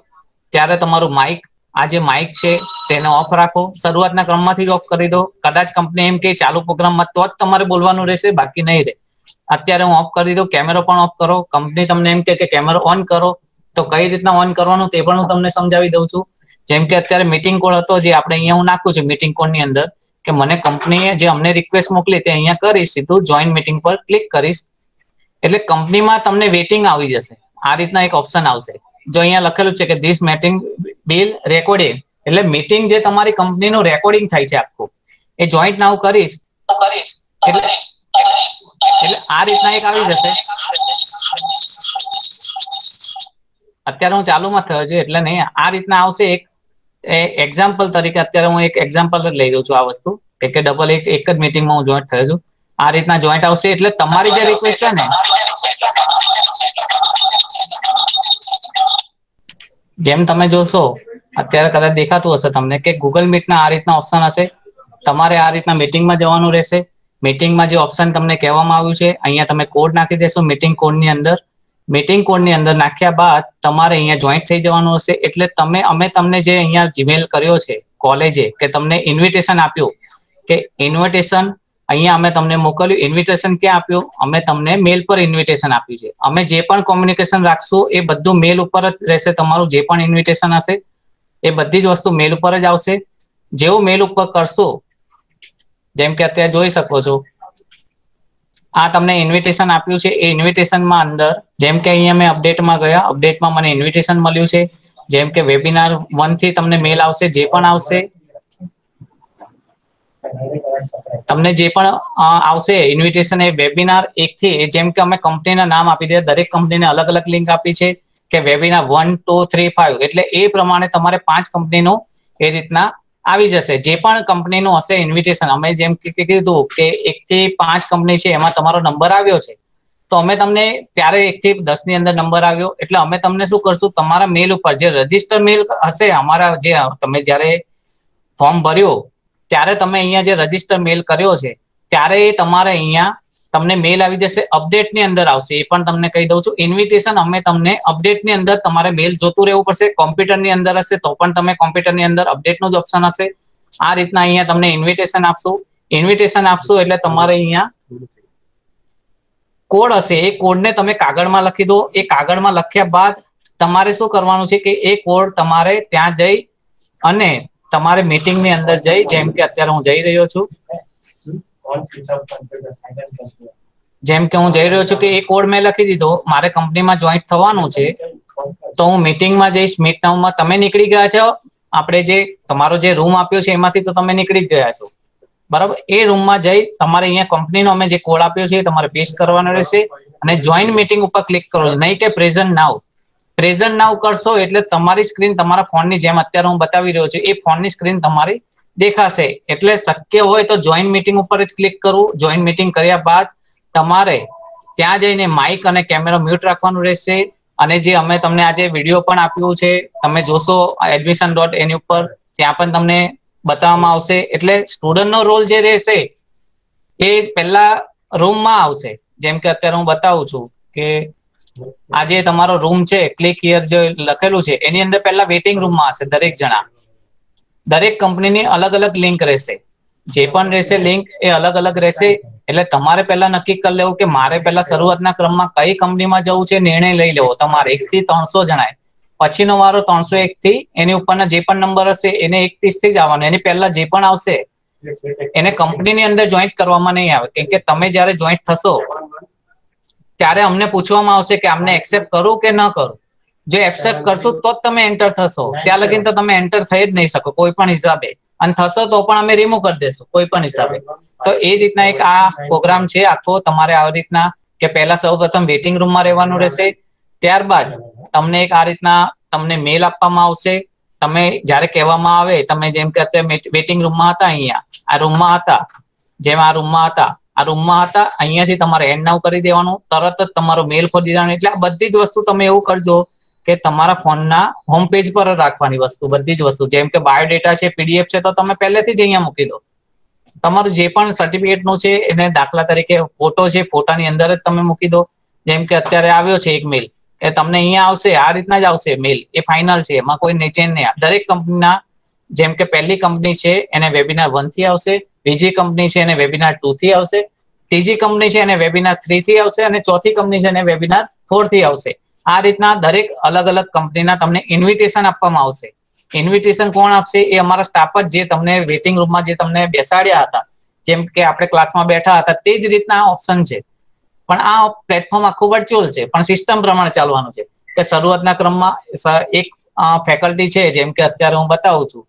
ત્યારે તમારું માઇક, આ જે માઇક છે તેને ઓફ રાખો. શરૂઆતના ક્રમમાંથી ઓફ કરી દો. કદાચ કંપની એમ કે ચાલુ પ્રોગ્રામમાં તો જ તમારે બોલવાનું રહેશે, બાકી નહીં રહે. અત્યારે હું ઓફ કરી દઉં. કેમેરો પણ ઓફ કરો. કંપની તમને એમ કે કેમેરો ઓન કરો, તો કઈ રીતના ઓન કરવાનું તે પણ હું તમને સમજાવી દઉં છું. જેમ કે અત્યારે મીટિંગ કોડ હતો જે આપણે અહીંયા હું નાખું છું મીટિંગ કોડ ની અંદર કે મને કંપનીએ જે અમને રિક્વેસ્ટ મોકલી તે અહીંયા કરી સીધું જોઈન મીટિંગ પર ક્લિક કરીશ એટલે કંપનીમાં તમને વેટિંગ આવી જશે. આ રીતના એક ઓપ્શન આવશે. જો અહીંયા લખેલું છે કે ધીસ મીટિંગ બિલ રેકોર્ડિંગ, એટલે મીટિંગ જે તમારી કંપનીનું રેકોર્ડિંગ થાય છે આખું એ જોઈન્ટ નાઉ કરીશ એટલે આ રીતના એક આવી જશે. અત્યારે હું ચાલુમાં થયો છે એટલે નહીં, આ રીતના આવશે. એક એક્ઝામ્પલ તરીકે અત્યારે હું એક એક્ઝામ્પલ જ લઈ રહ્યો છું આ વસ્તુ કે ડબલ એક જ મીટિંગમાં હું જોઈન્ટ થયો છું. આ રીતના જોઈન્ટ આવશે એટલે તમારી જે રિક્વેસ્ટ છે ને, જેમ તમે જોશો અત્યારે કદાચ દેખાતું હશે તમને કે ગૂગલ મીટના આ રીતના ઓપ્શન હશે. તમારે આ રીતના મીટિંગમાં જવાનું રહેશે. મીટિંગમાં જે ઓપ્શન તમને કહેવામાં આવ્યું છે અહીંયા તમે કોડ નાખી દેશો મીટિંગ કોડની અંદર. મીટિંગ કોડની અંદર નાખ્યા બાદ તમારે અહીંયા જોઈન્ટ થઈ જવાનું હશે. એટલે અમે તમને જે અહીંયા જીમેલ કર્યો છે કોલેજે કે તમને ઇન્વિટેશન આપ્યું કે ઇન્વિટેશન અહીંયા અમે તમને મોકલ્યું. ઇન્વિટેશન ક્યાં આપ્યું? અમે તમને મેલ પર ઇન્વિટેશન આપ્યું છે. અમે જે પણ કોમ્યુનિકેશન રાખશું એ બધું મેલ ઉપર જ રહેશે. તમારું જે પણ ઇન્વિટેશન હશે એ બધી જ વસ્તુ મેલ ઉપર જ આવશે. જેવું મેલ ઉપર કરશો, જેમ કે અત્યારે જોઈ શકો છો આ તમને ઇન્વિટેશન આપ્યું છે. એ ઇન્વિટેશનમાં અંદર જેમ કે અહીંયા મેં અપડેટમાં ગયા, અપડેટમાં મને ઇન્વિટેશન મળ્યું છે. જેમ કે વેબિનાર 1 થી તમને મેલ આવશે. જે પણ આવશે તમને જે પણ આવશે ઇન્વિટેશન એ વેબિનાર 1 થી, જેમ કે અમે કંપનીના નામ આપી દે, દરેક કંપનીને અલગ અલગ લિંક આપી છે કે વેબિનાર 1, 2, 3, 5 એટલે એ પ્રમાણે તમારે 5 કંપનીનો એ રીતના આવી જશે. જે પણ કંપનીનું હશે ઇન્વિટેશન, અમે જેમ કીધું કે 1 થી 5 કંપની છે એમાં તમારો નંબર આવ્યો છે તો અમે તમને ત્યારે 1 થી 10 ની અંદર નંબર આવ્યો એટલે અમે તમને શું કરશું, તમારા મેલ ઉપર જે રજીસ્ટર મેલ હશે અમારા, જે તમે જ્યારે ફોર્મ ભર્યો ત્યારે તમે અહીંયા જે રજીસ્ટર મેલ કર્યો છે ત્યારે તમારે અહીંયા તમને મેલ આવી જશે. અપડેટની અંદર આવશે એ પણ તમને કહી દઉં છું. ઇન્વિટેશન અમે તમને અપડેટની અંદર તમારે મેલ જોતું રહેવું પડશે. કોમ્પ્યુટરની અંદર હશે તો પણ તમે કોમ્પ્યુટરની અંદર અપડેટનું જ ઓપ્શન હશે. આ રીતના અહીંયા તમને ઇન્વિટેશન આપશું. ઇન્વિટેશન આપશો એટલે તમારે અહીંયા કોડ હશે એ કોડને તમે કાગળમાં લખી દો. એ કાગળમાં લખ્યા બાદ તમારે શું કરવાનું છે કે એ કોડ તમારે ત્યાં જઈ અને તમારે મીટિંગની અંદર જઈ, જેમ કે અત્યારે હું જઈ રહ્યો છું, જેમ કે હું જઈ રહ્યો છું કે એ કોડ મેં લખી દીધો. મારે કંપનીમાં જોઈન્ટ થવાનું છે તો હું મીટિંગમાં જઈશ. મીટ નાઉમાં તમે નીકળી ગયા છો, આપણે જે તમારો જે રૂમ આપ્યો છે એમાંથી તો તમે નીકળી જ ગયા છો, બરાબર. એ રૂમમાં જઈ તમારે અહીંયા કંપનીનો અમે જે કોડ આપ્યો છે તમારે પેસ્ટ કરવાનો રહેશે અને જોઈન મીટિંગ ઉપર ક્લિક કરો. નહીં કે પ્રેઝન્ટ નાઉ. પ્રેઝન્ટ નાઉ કરશો એટલે તમારી સ્ક્રીન તમારા ફોનની જેમ અત્યારે હું બતાવી રહ્યો છું એ ફોનની સ્ક્રીન તમારી દેખાશે. એટલે શક્ય હોય તો જોઈન મીટિંગ ઉપર જ ક્લિક કરવું. જોઈન મીટિંગ કર્યા બાદ તમારે ત્યાં જઈને માઇક અને કેમેરા મ્યુટ રાખવાનું રહેશે. અને જે અમે તમને આજે વિડીયો પણ આપ્યું છે તમે જોશો admission.in ઉપર, ત્યાં પણ તમને બતાવવામાં આવશે. એટલે સ્ટુડન્ટનો રોલ જે રહેશે એ પહેલા રૂમમાં આવશે. જેમ કે અત્યારે હું બતાવું છું કે આ જે તમારો રૂમ છે ક્લિક હિયર જે લખેલું છે એની અંદર પહેલા વેઇટિંગ રૂમમાં હશે દરેક જણા. દરેક કંપનીની અલગ અલગ લિંક રહેશે. જે પણ રહેશે લિંક એ અલગ અલગ રહેશે. એટલે તમારે પહેલા નક્કી કરી લેવું કે મારે પહેલા શરૂઆતના ક્રમમાં કઈ કંપનીમાં જવું છે, નિર્ણય લઈ લેવો તમારે. 1 થી 300 જણાએ. પછીનો વારો 301 થી એની ઉપરના જે પણ નંબર હશે એને 31 થી જ આવવાનો. એની પહેલા જે પણ આવશે એને કંપનીની અંદર જોઈન્ટ કરવામાં નહીં આવે. કેમ કે તમે જયારે જોઈન્ટ થશો ત્યારે અમને પૂછવામાં આવશે કે અમને એક્સેપ્ટ કરું કે ન કરું. જો એક્સેપ્ટ કરશો તો જ તમે એન્ટર થશો. ત્યાં લગીને તો તમે એન્ટર થઈ જ નહીં શકો કોઈ પણ હિસાબે. અને થશે તો પણ અમે રિમૂવ કરી દેશું કોઈ પણ હિસાબે. તો એ રીતના એક આ પ્રોગ્રામ છે આખો. તમારે આવી રીતના કે પહેલા સૌપ્રથમ વેટિંગ રૂમમાં રહેવાનું રહેશે, ત્યારબાદ તમને એક આ રીતના તમને મેલ આપવામાં આવશે. તમે જ્યારે કહેવામાં આવે, તમે જેમ કે અત્યારે વેટિંગ રૂમમાં હતા, અહીંયા આ રૂમમાં હતા, જેમ આ રૂમમાં હતા, અહીંયાથી તમારે એન્ડ નાઉ કરી દેવાનું, તરત જ તમારો મેલ ખોલી દેવાનો. એટલે આ બધી જ વસ્તુ તમે એવું કરજો કે તમારા ફોનના હોમ પેજ પર રાખવાની વસ્તુ, બધી જ વસ્તુ. જેમ કે બાયોડેટા છે, પીડીએફ છે, તો તમે પહેલેથી જ અહીંયા મૂકી દો. તમારું જે પણ સર્ટિફિકેટ નું છે એને દાખલા તરીકે ફોટો છે, ફોટાની અંદર જ તમે મૂકી દો. જેમ કે અત્યારે આવ્યો છે એક મેલ, એ તમને અહીંયા આવશે, આ રીતના જ આવશે મેલ, એ ફાઇનલ છે, એમાં કોઈ નીચે નહીં. દરેક કંપનીના, જેમ કે પહેલી કંપની છે એને વેબિનાર 1 થી આવશે, બીજી કંપની છે એને વેબિનાર 2 થી આવશે, ત્રીજી કંપની છે એને વેબિનાર 3 થી આવશે, અને ચોથી કંપની છે એને વેબિનાર 4 થી આવશે. આ રીતના દરેક અલગ અલગ કંપનીના તમને ઇન્વિટેશન આપવામાં આવશે. ઇન્વિટેશન કોણ આપશે? એ અમારા સ્ટાફ જ, જે તમને વેટિંગ રૂમમાં જે તમને બેસાડ્યા હતા, જેમ કે આપણે ક્લાસમાં બેઠા હતા, તે જ રીતના ઓપ્શન છે. પણ આ પ્લેટફોર્મ આખું વર્ચ્યુઅલ છે, પણ સિસ્ટમ પ્રમાણે ચાલવાનું છે. કે શરૂઆતના ક્રમમાં એક ફેકલ્ટી છે, જેમ કે અત્યારે હું બતાવું છું.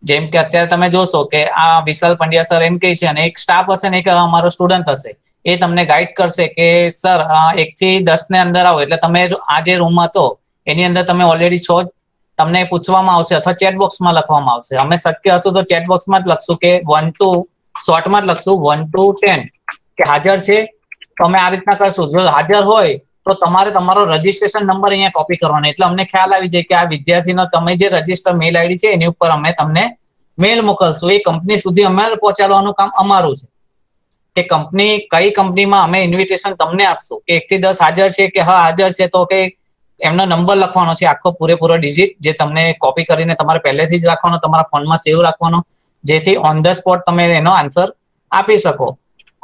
જેમ કે અત્યારે તમે જોશો કે આ વિશાલ પંડ્યા સર એમ કહે છે, અને એક સ્ટાફ હશે ને એક અમારો સ્ટુડન્ટ હશે, એ તમને ગાઈડ કરશે કે સર 1 થી 10 ને અંદર આવો. એટલે તમે આ જે રૂમ હતો એની અંદર તમે ઓલરેડી છો જ, તમને પૂછવામાં આવશે અથવા ચેટ બોક્સમાં લખવામાં આવશે. અમે શક્ય હશું તો ચેટ બોક્સમાં જ લખશું કે 1 to શોર્ટમાં જ લખશું 1 to 10 કે હાજર છે. તો અમે આ રીતના કરશું. જો હાજર હોય તો તમારે તમારો રજીસ્ટ્રેશન નંબર અહીંયા કોપી કરવાનો, એટલે અમને ખ્યાલ આવી જાય કે આ વિદ્યાર્થીનો તમે જે રજીસ્ટર મેલ આઈડી છે એની ઉપર અમે તમને મેલ મોકલશું. એ કંપની સુધી અમારે પહોંચાડવાનું કામ અમારું છે. કે કંપની, કઈ કંપનીમાં અમે ઇન્વિટેશન તમને આપશું કે 1 થી 10 હાજર છે કે હા હાજર છે, તો કે એમનો નંબર લખવાનો છે, આખો પૂરેપૂરો ડિજિટ, જે તમને કોપી કરીને તમારે પહેલેથી જ રાખવાનો, તમારા ફોનમાં સેવ રાખવાનો, જેથી ઓન ધ સ્પોટ તમે એનો આન્સર આપી શકો.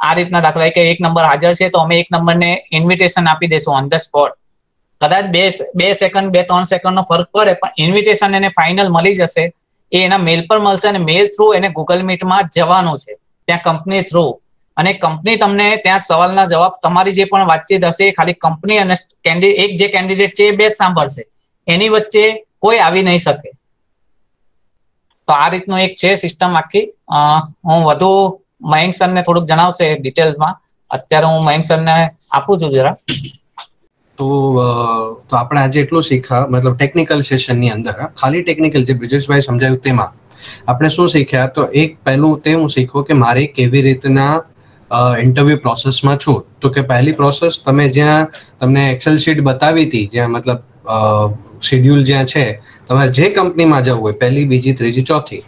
આ રીતના દાખલા કે એક નંબર હાજર છે તો અમે એક નંબરને ઇન્વિટેશન આપી દેશું ઓન ધ સ્પોટ. કદાચ 2 સેકન્ડ 2-3 સેકન્ડનો ફરક પડે, પણ ઇન્વિટેશન એને ફાઇનલ મળી જશે. એ એના મેલ પર મળશે, અને મેલ થ્રુ એને ગૂગલ મીટમાં જવાનું છે ત્યાં કંપની થ્રુ. અને કંપની તમને ત્યાં સવાલના જવાબ, તમારી જે પણ વાતચીત હશે ખાલી કંપની અને એક જે કેન્ડિડેટ છે એ બે જ સાંભળશે, એની વચ્ચે કોઈ આવી નહીં શકે. તો આ રીતનું એક છે સિસ્ટમ આખી. હું વધુ મયંક સરને થોડુંક જણાવશે ડિટેલમાં. અત્યારે હું મયંક સરને આપું છું જરા. તો આપણે આજે એટલું શીખ્યા, મતલબ ટેકનિકલ સેશનની અંદર, ખાલી ટેકનિકલ જે બ્રિજેશભાઈ સમજાવ્યું તેમાં આપણે શું શીખ્યા? તો એક પહેલું તે હું શીખ્યો કે મારે કેવી રીતના ઇન્ટરવ્યુ પ્રોસેસમાં છું. તો કે પહેલી પ્રોસેસ, તમે જ્યાં તમને એક્સેલ શીટ બતાવી હતી, જ્યાં મતલબ શેડ્યુલ જ્યાં છે, તમારે જે કંપનીમાં જવું હોય, પહેલી, બીજી, ત્રીજી, ચોથી,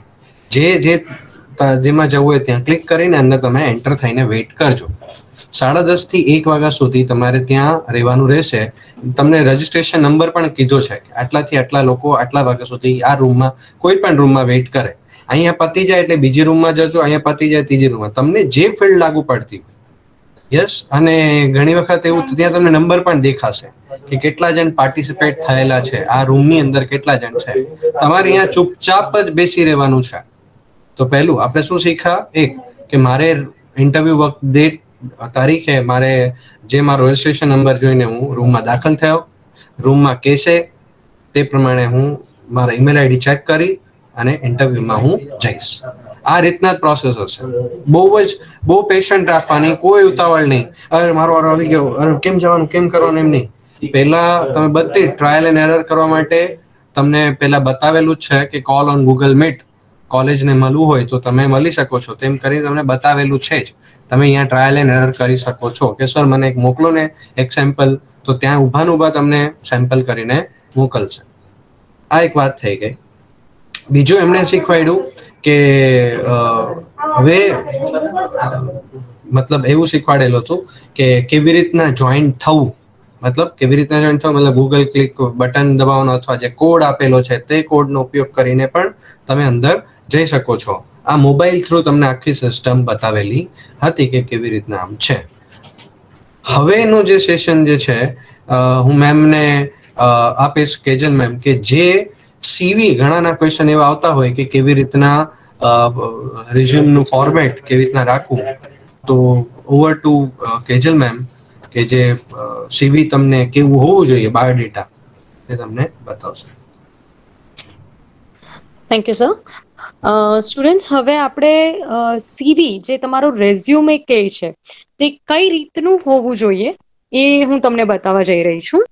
જેમાં જવું હોય ત્યાં ક્લિક કરીને અંદર તમે એન્ટર થઈને વેઇટ કરજો. 10:30 થી 1 વાગ્યા સુધી તમારે ત્યાં રહેવાનું રહેશે. તમને રજીસ્ટ્રેશન નંબર પણ કીધો છે કે આટલાથી આટલા લોકો આટલા વાગ્યા સુધી આ રૂમમાં, કોઈ પણ રૂમમાં વેઇટ કરે. અહીંયા પતી જાય એટલે બીજી રૂમમાં જજો, અહીંયા પતી જાય ત્રીજી રૂમમાં, તમને જે ફિલ્ડ લાગુ પડતી હોય. યસ. અને ઘણી વખત એવું ત્યાં તમને નંબર પણ દેખાશે કે કેટલા જણ પાર્ટિસિપેટ થયેલા છે, આ રૂમની અંદર કેટલા જણ છે. તમારે અહીંયા ચૂપચાપ જ બેસી રહેવાનું છે. તો પહેલું આપણે શું શીખ્યા? એક કે મારે ઇન્ટરવ્યુ વખત ડેટ, તારીખે મારે જે મારો રજીસ્ટ્રેશન નંબર જોઈને હું રૂમમાં દાખલ થયો, રૂમમાં કહેશે તે પ્રમાણે હું મારા ઈમેલ આઈડી ચેક કરી અને ઇન્ટરવ્યુમાં હું જઈશ. આ રીતના જ પ્રોસેસ હશે. બહુ પેશન્ટ રાખવાની, કોઈ ઉતાવળ નહીં. અરે મારો વારો આવી ગયો, અરે કેમ જવાનું, કેમ કરવાનું, એમ નહીં. પહેલા તમે બધી ટ્રાયલ એન્ડ એરર કરવા માટે તમને પહેલા બતાવેલું જ છે કે કોલ ઓન ગૂગલ મીટ, કોલેજને મળવું હોય તો તમે મળી શકો છો, તેમ કરીને તમને બતાવેલું છે જ. તમે અહીંયા ટ્રાયલ એન્ડ એરર કરી શકો છો કે સર મને એક મોકલો ને એક સેમ્પલ, તો ત્યાં ઊભા તમને સેમ્પલ કરીને મોકલશે. આ એક વાત થઈ ગઈ. બીજું એમણે શીખવાડ્યું કે હવે મતલબ એવું શીખવાડેલું હતું કે કેવી રીતના જોઈન્ટ થવું. મતલબ કેવી રીતના જોઈન્ટ થવું, મતલબ ગૂગલ ક્લિક બટન દબાવવાનો અથવા જે કોડ આપેલો છે તે કોડનો ઉપયોગ કરીને પણ તમે અંદર જઈ શકો છો. આ મોબાઈલ થ્રુ તમને આખી સિસ્ટમ બતાવેલી હતી કે કેવી રીતના આમ છે. હવેનું જે સેશન જે છે, હું મેમને આપીશ, કેજલ મેમ, કે જે સીવી, ઘણાના ક્વેશ્ચન એવા આવતા હોય કે કેવી રીતના રિઝ્યુમનું ફોર્મેટ કેવી રીતના રાખવું. તો ઓવર ટુ કેજલ મેમ કે જે સીવી તમને કેવું હોવું જોઈએ, બાયોડેટા, એ તમને બતાવશે. Thank you sir. સ્ટુડન્ટ્સ, હવે આપણે સીવી જે તમારો રેઝ્યુમે કહે છે તે કઈ રીતનું હોવું જોઈએ એ હું તમને બતાવવા જઈ રહી છું.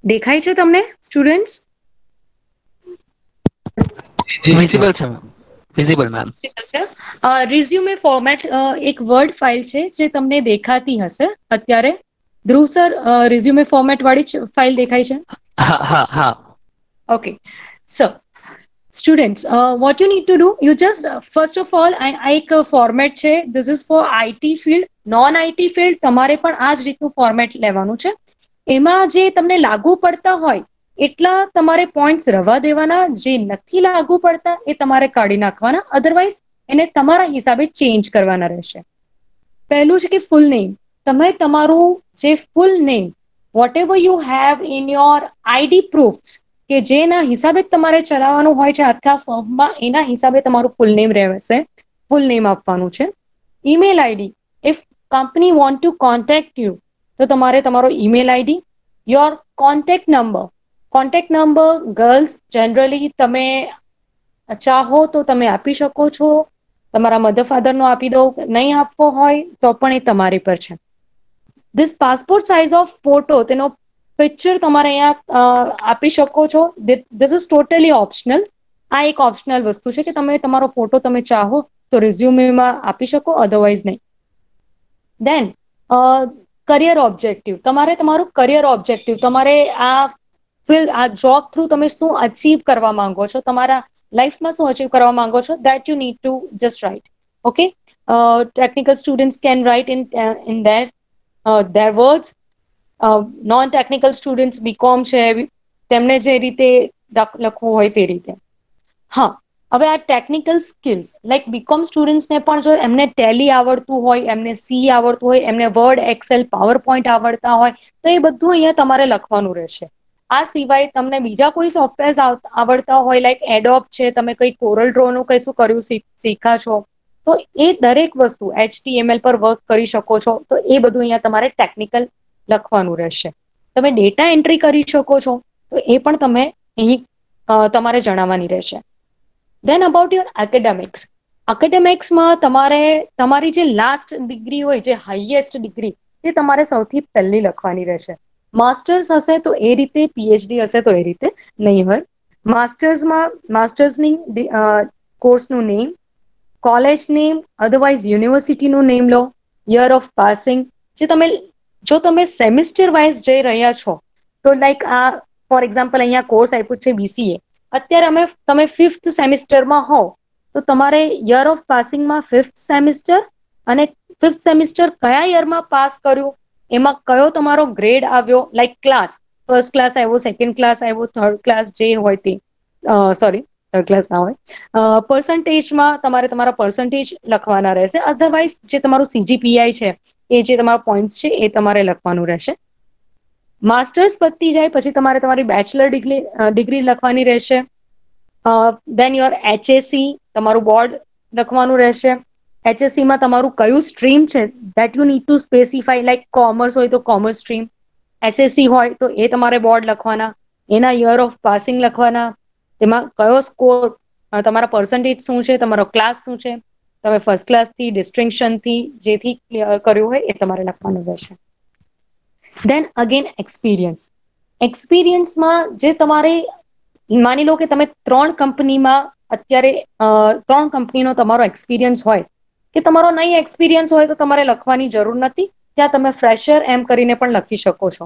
દેખાય છે તમને સ્ટુડન્ટ્સ? વિઝિબલ છે ma'am. Visible ma'am. Resume format એક વર્ડ ફાઇલ છે જે તમને દેખાતી હશે અત્યારે. ધ્રુવ સર, રિઝ્યુમે ફોર્મેટ વાળી ફાઇલ દેખાય છે? હા હા હા. Okay. So, students, what you need to do, you just, first of all, આ એક ફોર્મેટ છે. This is for IT field. Non-IT field, તમારે પણ આ જ રીતનું ફોર્મેટ લેવાનું છે. એમાં જે તમને લાગુ પડતા હોય એટલા તમારે પોઈન્ટ્સ રવા દેવાના, જે નથી લાગુ પડતા એ તમારે કાઢી નાખવાના, અધરવાઇઝ એને તમારા હિસાબે ચેન્જ કરવાના રહેશે. પહેલું છે કે ફૂલ નેમ. તમે તમારું જે full name, whatever you have in your ID proofs, કે જેના હિસાબે તમારે ચલાવવાનું હોય છે આખા ફોર્મમાં, એના હિસાબે તમારું ફૂલ નેમ રહેશે. ફૂલ નેમ આપવાનું છે. Email ID, if company want to contact you તો તમારે તમારો email ID, your contact number girls generally તમે ચાહો તો તમે આપી શકો છો. તમારા મધર ફાધરનો આપી દો, નહીં આપવો હોય તો પણ એ તમારી પર છે. This passport size of photo, તેનો પિક્ચર તમારે અહીંયા આપી શકો છો. This is totally optional. આ એક ઓપ્શનલ વસ્તુ છે કે તમે તમારો ફોટો તમે ચાહો તો રિઝ્યુમેમાં આપી શકો, અધરવાઇઝ નહીં. દેન કરિયર ઓબ્જેક્ટિવ, તમારે તમારું કરિયર ઓબ્જેક્ટિવ, તમારે આ જોબ થ્રુ તમે શું અચીવ કરવા માંગો છો, તમારા લાઈફમાં શું અચીવ કરવા માંગો છો, that you need to just write. Okay, technical students can write in their words. Non technical students BCom છે તેમને જે રીતે લખવું હોય તે રીતે. હા, હવે આ ટેકનિકલ સ્કિલ્સ, લાઈક બીકોમ સ્ટુડન્ટ્સને પણ જો એમને ટેલી આવડતું હોય, એમને સી આવડતું હોય, એમને વર્ડ, એક્સેલ, પાવર પોઈન્ટ આવડતા હોય તો એ બધું અહીંયા તમારે લખવાનું રહેશે. આ સિવાય તમને બીજા કોઈ સોફ્ટવેર્સ આવડતા હોય, લાઈક એડોબ છે, તમે કંઈ કોરલ ડ્રોનું કઈશું કર્યું શીખા છો તો એ દરેક વસ્તુ HTML પર વર્ક કરી શકો છો, તો એ બધું અહીંયા તમારે ટેકનિકલ લખવાનું રહેશે. તમે ડેટા એન્ટ્રી કરી શકો છો તો એ પણ તમે અહીં તમારે જણાવવાની રહેશે. દેન અબાઉટ યોર એકેડેમિક્સ. એકેડેમિક્સમાં તમારે તમારી જે લાસ્ટ ડિગ્રી હોય, જે હાઈએસ્ટ ડિગ્રી, તે તમારે સૌથી પહેલી લખવાની રહેશે. માસ્ટર્સ હશે તો એ રીતે, PhD હશે તો એ રીતે નહીં હોય. માસ્ટર્સની કોર્સનું નેમ, કોલેજ નેમ, અધરવાઇઝ યુનિવર્સિટીનું નેમ લો, યર ઓફ પાસિંગ. જો તમે સેમિસ્ટર વાઇઝ જઈ રહ્યા છો તો લાઈક ફોર એક્ઝામ્પલ અહીંયા કોર્સ આપ્યું છે BCA, અત્યારે તમે 5th સેમિસ્ટરમાં હો તો તમારે યર ઓફ પાસિંગમાં 5th સેમિસ્ટર અને 5th સેમિસ્ટર કયા યરમાં પાસ કર્યું, એમાં કયો તમારો ગ્રેડ આવ્યો, લાઈક ક્લાસ, ફર્સ્ટ ક્લાસ આવ્યો, સેકન્ડ ક્લાસ આવ્યો, થર્ડ ક્લાસ જે હોય તે, સોરી થર્ડ ક્લાસ ના હોય. પર્સન્ટેજમાં તમારે તમારા પર્સન્ટેજ લખવાના રહેશે, અધરવાઇઝ જે તમારું CGPI છે, એ જે તમારા પોઈન્ટ્સ છે એ તમારે લખવાનું રહેશે. માસ્ટર્સ પતી જાય પછી તમારે તમારી બેચલર ડિગ્રી લખવાની રહેશે. દેન યોર HSC, તમારું બોર્ડ લખવાનું રહેશે. HSCમાં તમારું કયું સ્ટ્રીમ છે that you need two specify, like commerce હોય તો કોમર્સ સ્ટ્રીમ, SSC હોય તો એ તમારે બોર્ડ લખવાના, એના યર ઓફ પાસિંગ લખવાના, તેમાં કયો સ્કોર, તમારા પર્સન્ટેજ શું છે, તમારો ક્લાસ શું છે, તમે ફર્સ્ટ ક્લાસથી, ડિસ્ટિંક્શનથી, જેથી ક્લિયર કર્યું હોય એ તમારે લખવાનું રહેશે. દેન અગેન એક્સપિરિયન્સમાં જે તમારે, માની લો કે તમે 3 કંપનીમાં અત્યારે 3 કંપનીનો તમારો એક્સપિરિયન્સ હોય, કે તમારો નહીં એક્સપિરિયન્સ હોય તો તમારે લખવાની જરૂર નથી, ત્યાં તમે ફ્રેશર એમ કરીને પણ લખી શકો છો.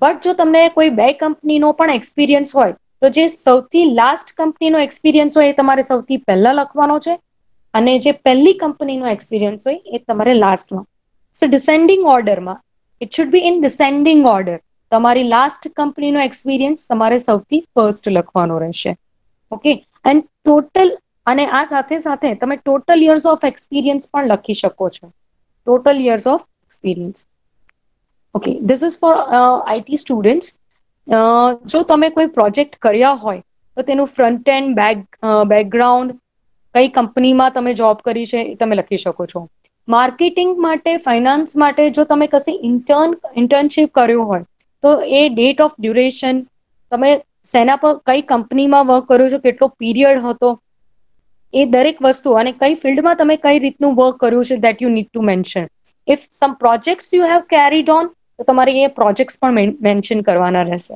બટ જો તમને કોઈ 2 કંપનીનો પણ એક્સપિરિયન્સ હોય તો જે સૌથી લાસ્ટ કંપનીનો એક્સપિરિયન્સ હોય એ તમારે સૌથી પહેલા લખવાનો છે, અને જે પહેલી કંપનીનો એક્સપિરિયન્સ હોય એ તમારે લાસ્ટમાં. સો ડિસેન્ડિંગ ઓર્ડરમાં, it should be in descending order. તમારી લાસ્ટ કંપનીનો એક્સપિરિયન્સ તમારે સૌથી ફર્સ્ટ લખવાનો રહેશે. ઓકે, એન્ડ ટોટલ, અને આ સાથે સાથે તમે ટોટલ યર્સ ઓફ એક્સપિરિયન્સ પણ લખી શકો છો, total years of experience. Okay, this is four IT students. જો તમે કોઈ પ્રોજેક્ટ કર્યા હોય તો તેનું ફ્રન્ટ એન્ડ બેકગ્રાઉન્ડ, કઈ કંપનીમાં તમે જોબ કરી છે એ તમે લખી શકો છો. માર્કેટિંગ માટે, ફાઇનાન્સ માટે જો તમે કશે ઇન્ટર્નશીપ કર્યું હોય તો એ ડેટ ઓફ ડ્યુરેશન, તમે શેના પર કઈ કંપનીમાં વર્ક કર્યો છો, કેટલો પીરિયડ હતો, એ દરેક વસ્તુ અને કઈ ફિલ્ડમાં તમે કઈ રીતનું વર્ક કર્યું છે, that you need to mention. If some projects you have carried on તો તમારે એ પ્રોજેક્ટ્સ પણ મેન્શન કરવાના રહેશે.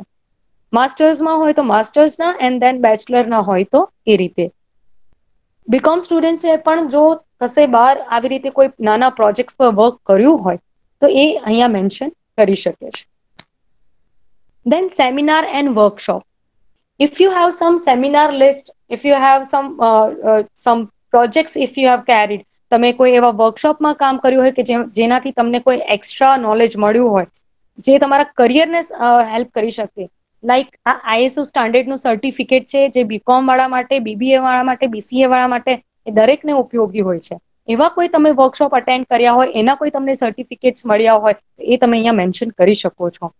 માસ્ટર્સમાં હોય તો માસ્ટર્સના, એન્ડ ધેન બેચલરના હોય તો એ રીતે. બીકોમ સ્ટુડન્ટ્સે પણ જો કશે બહાર આવી રીતે કોઈ નાના પ્રોજેક્ટ્સ પર વર્ક કર્યું હોય તો એ અહીંયા મેન્શન કરી શકે છે. Then seminar and workshop. If you have some seminar list, if you have some projects, if you have carried, તમે કોઈ એવા વર્કશોપમાં કામ કર્યું હોય કે જેનાથી તમને કોઈ એક્સ્ટ્રા નોલેજ મળ્યું હોય, જે તમારા કરિયરને હેલ્પ કરી શકે. લાઈક આ ISO સ્ટાન્ડર્ડનું સર્ટિફિકેટ છે, જે બીકોમ વાળા માટે, BBA વાળા માટે, BCA વાળા માટે એ દરેકને ઉપયોગી હોય છે. એવા કોઈ તમે વર્કશોપ અટેન્ડ કર્યા હોય, એના કોઈ તમને સર્ટિફિકેટ્સ મળ્યા હોય, એ તમે અહીંયા મેન્શન કરી શકો છો.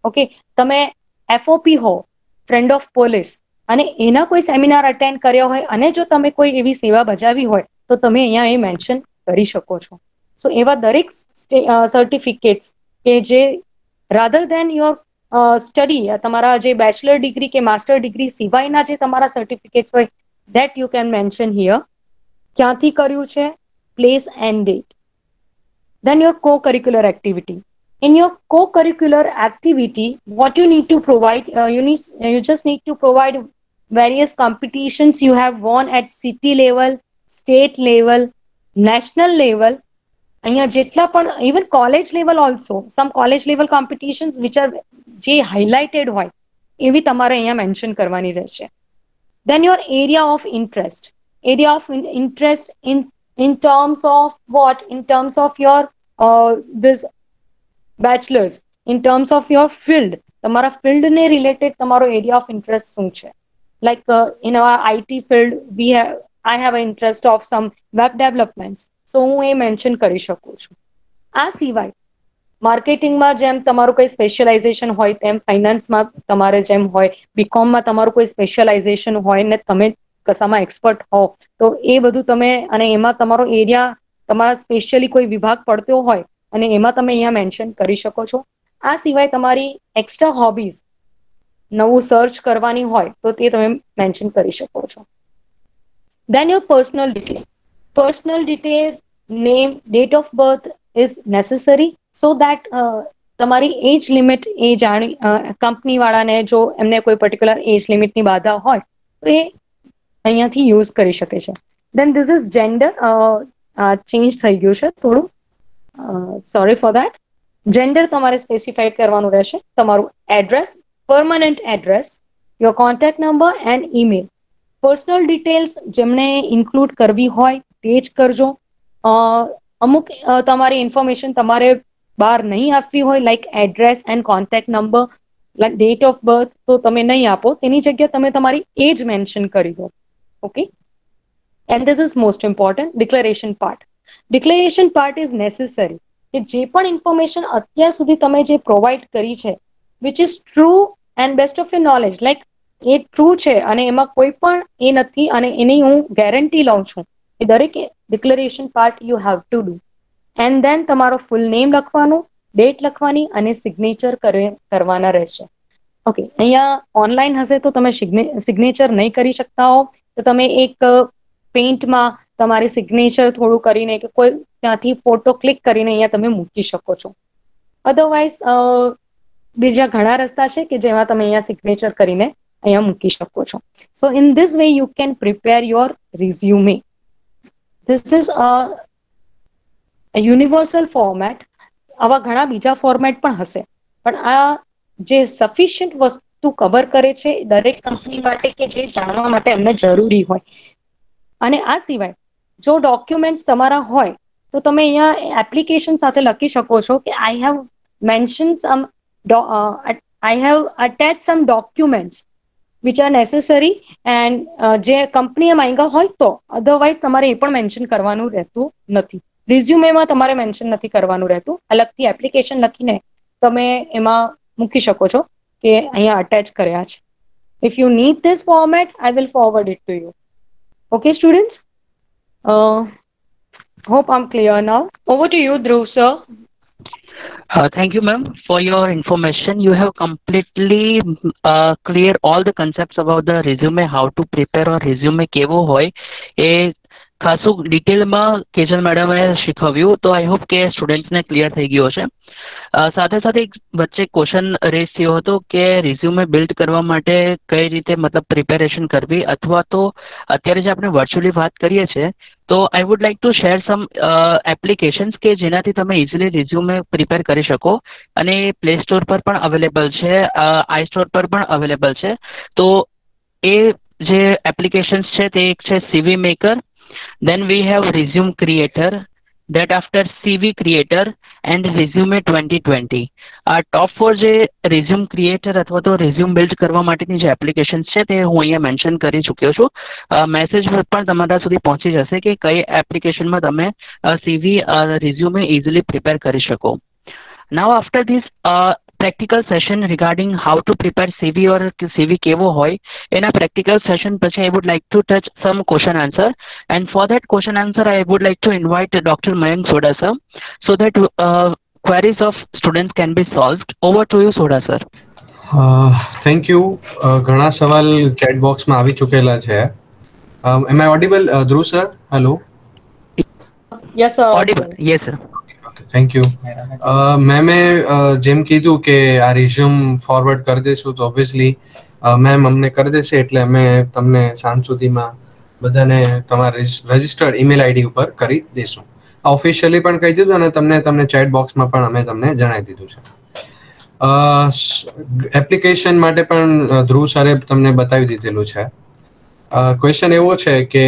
ઓકે, તમે FOP હો, ફ્રેન્ડ ઓફ પોલીસ, અને એના કોઈ સેમિનાર અટેન્ડ કર્યા હોય અને જો તમે કોઈ એવી સેવા બજાવી હોય તો તમે અહીંયા એ મેન્શન કરી શકો છો. સો એવા દરેક સર્ટિફિકેટ્સ કે જે રાધર દેન યોર સ્ટડી, તમારા જે બેચલર ડિગ્રી કે માસ્ટર ડિગ્રી સિવાયના જે તમારા સર્ટિફિકેટ્સ હોય, that you can mention here. ક્યાંથી કર્યું છે, place and date. Then your co-curricular activity. In your co-curricular activity, what you need to provide, you just need to provide various competitions you have won at city level, state level, national level. અહીંયા જેટલા પણ, even college level also, some college level competitions which are જે highlighted હોય એવી તમારે અહીંયા mention કરવાની રહેશે. Then your area of interest. Area of interest in terms of what? In terms of your this bachelor's, in terms of your field, તમારા field ને related તમારો area of interest શું છે. Like in our IT field, I have an interest of some web developments, so હું એ mention કરી શકું છું. આ સિવાય માર્કેટિંગમાં જેમ તમારું કોઈ સ્પેશિયલાઇઝેશન હોય, તેમ ફાઇનાન્સમાં તમારે જેમ હોય, બીકોમમાં તમારું કોઈ સ્પેશિયલાઇઝેશન હોય ને તમે કશામાં એક્સપર્ટ હો, તો એ બધું તમે, અને એમાં તમારો એરિયા, તમારા સ્પેશિયલી કોઈ વિભાગ પડતો હોય અને એમાં તમે અહીંયા મેન્શન કરી શકો છો. આ સિવાય તમારી એક્સ્ટ્રા હોબીઝ, નવું સર્ચ કરવાની હોય તો તે તમે મેન્શન કરી શકો છો. Then your personal detail. Personal detail, name, date of birth is necessary so that તમારી એજ લિમિટ એ જાણી, કંપની વાળાને જો એમને કોઈ પર્ટિક્યુલર એજ લિમિટની બાધા હોય તો એ અહીંયાથી યુઝ કરી શકે છે. Then this is gender. Change થઈ ગયું છે થોડું, સોરી ફોર દેટ. જેન્ડર તમારે સ્પેસિફાઈ કરવાનું રહેશે. તમારું address, permanent address, your contact number and email. Personal details જેમને ઇન્ક્લુડ કરવી હોય તે જ કરજો. અમુક તમારી ઇન્ફોર્મેશન તમારે બહાર નહીં આપવી હોય, like address and contact number, like date of birth, તો તમે નહીં આપો. તેની જગ્યાએ તમે તમારી એજ મેન્શન કરી દો. Okay, and this is most important, declaration part. Declaration part is necessary કે જે પણ ઇન્ફોર્મેશન અત્યાર સુધી તમે જે પ્રોવાઈડ કરી છે, which is true and best of your knowledge, like A true છે અને એમાં કોઈ પણ એ નથી અને એની હું ગેરંટી લઉં છું, એ દરેક declaration part you have to do. And then તમારો ફૂલ નેમ લખવાનું, ડેટ લખવાની અને સિગ્નેચર કરવાના રહેશે. ઓકે, અહીંયા ઓનલાઈન હશે તો તમે સિગ્નેચર નહીં કરી શકતા હો, તો તમે એક પેઇન્ટમાં તમારી સિગ્નેચર થોડું કરીને કે કોઈ ત્યાંથી ફોટો ક્લિક કરીને અહીંયા તમે મૂકી શકો છો. અધરવાઇઝ બીજા ઘણા રસ્તા છે કે જેમાં તમે અહીંયા સિગ્નેચર કરીને અહીંયા મૂકી શકો છો. So in this way you can prepare your resume. This is a universal format. આવા ઘણા બીજા ફોર્મેટ પણ હશે, પણ આ જે સફિશિયન્ટ વસ્તુ કવર કરે છે દરેક કંપની માટે કે જે જાણવા માટે એમને જરૂરી હોય. અને આ સિવાય જો ડોક્યુમેન્ટ્સ તમારા હોય તો તમે અહીંયા એપ્લિકેશન સાથે લખી શકો છો કે I have mention some, I have attach some documents which are necessary, and જે કંપનીએ માંગ્યા હોય તો. અધરવાઇઝ તમારે એ પણ મેન્શન કરવાનું રહેતું નથી. રિઝ્યુમેમાં તમારે મેન્શન નથી કરવાનું રહેતું, અલગથી એપ્લિકેશન લખીને તમે એમાં મૂકી શકો છો કે અહીંયા અટેચ કર્યા છે. If you need this format, I will forward it to you. Okay, students? Hope I'm clear now. Over to you, Dhruv, sir. Thank you, ma'am, for your information. You have completely clear all the concepts about the resume, how to prepare or resume કેવો હોય એ ખાસું ડિટેલમાં કેજલ મેડમે શીખવ્યું. તો I hope કે સ્ટુડન્ટ્સને clear થઈ ગયો હશે. સાથે સાથે એક વચ્ચે ક્વેશ્ચન રેઝ થયો હતો કે રિઝ્યુમે બિલ્ડ કરવા માટે કઈ રીતે મતલબ પ્રિપેરેશન કરવી, અથવા તો અત્યારે જે આપણે વર્ચ્યુઅલી વાત કરીએ છીએ તો I would like to share some applications કે જેનાથી તમે ઇઝીલી રિઝ્યુમે પ્રિપેર કરી શકો અને પ્લે સ્ટોર પર પણ અવેલેબલ છે, આઈ સ્ટોર પર પણ અવેલેબલ છે. તો એ જે એપ્લિકેશન્સ છે તે એક છે CV maker, then we have resume creator, that after CV creator and resume 2020. આ ટોપ 4 જે resume creator અથવા તો resume build કરવા માટેની જે એપ્લિકેશન્સ છે તે હું અહીંયા મેન્શન કરી ચૂક્યો છું. મેસેજ પણ તમારા સુધી પહોંચી જશે કે કઈ એપ્લિકેશનમાં તમે CV resume ઇઝીલી પ્રિપેર કરી શકો. Now after this practical session regarding how to prepare CV or CV કેવો હોય એના practical session પછી I would like to touch some question answer, and for that question answer I would like to invite Dr. Mayank Soda sir so that queries of students can be solved. Over to you Soda sir. Thank you. ઘણા સવાલ chat box માં આવી ચૂકેલા છે. Am I audible, Dhruv sir? Hello. Yes, sir. Audible. Yes sir. Thank you. મેમે જેમ કીધું કે આ રિઝ્યુમ ફોરવર્ડ કરી દઈશું તો ઓબ્વિયસલી મેમ અમને કરી દેશે એટલે અમે તમને સાંજ સુધીમાં બધાને તમારા રજિસ્ટર્ડ ઈમેલ આઈડી ઉપર કરી દઈશું. ઓફિશિયલી પણ કહી દીધું અને તમને ચેટ બોક્સમાં પણ અમે તમને જણાવી દીધું છે. એપ્લિકેશન માટે પણ ધ્રુવ સરે તમને બતાવી દીધેલું છે. ક્વેશ્ચન એવો છે કે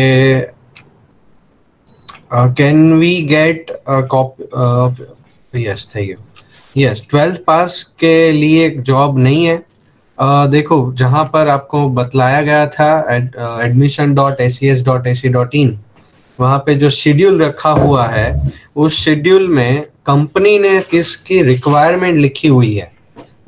can we get a copy? Yes, thank you. Yes, 12th पास के लिए जॉब नहीं है. देखो जहां पर आपको बतलाया गया था admission.ses.ac.in, वहां पे जो शेड्यूल रखा हुआ है उस शेड्यूल में कंपनी ने किसकी रिक्वायरमेंट लिखी हुई है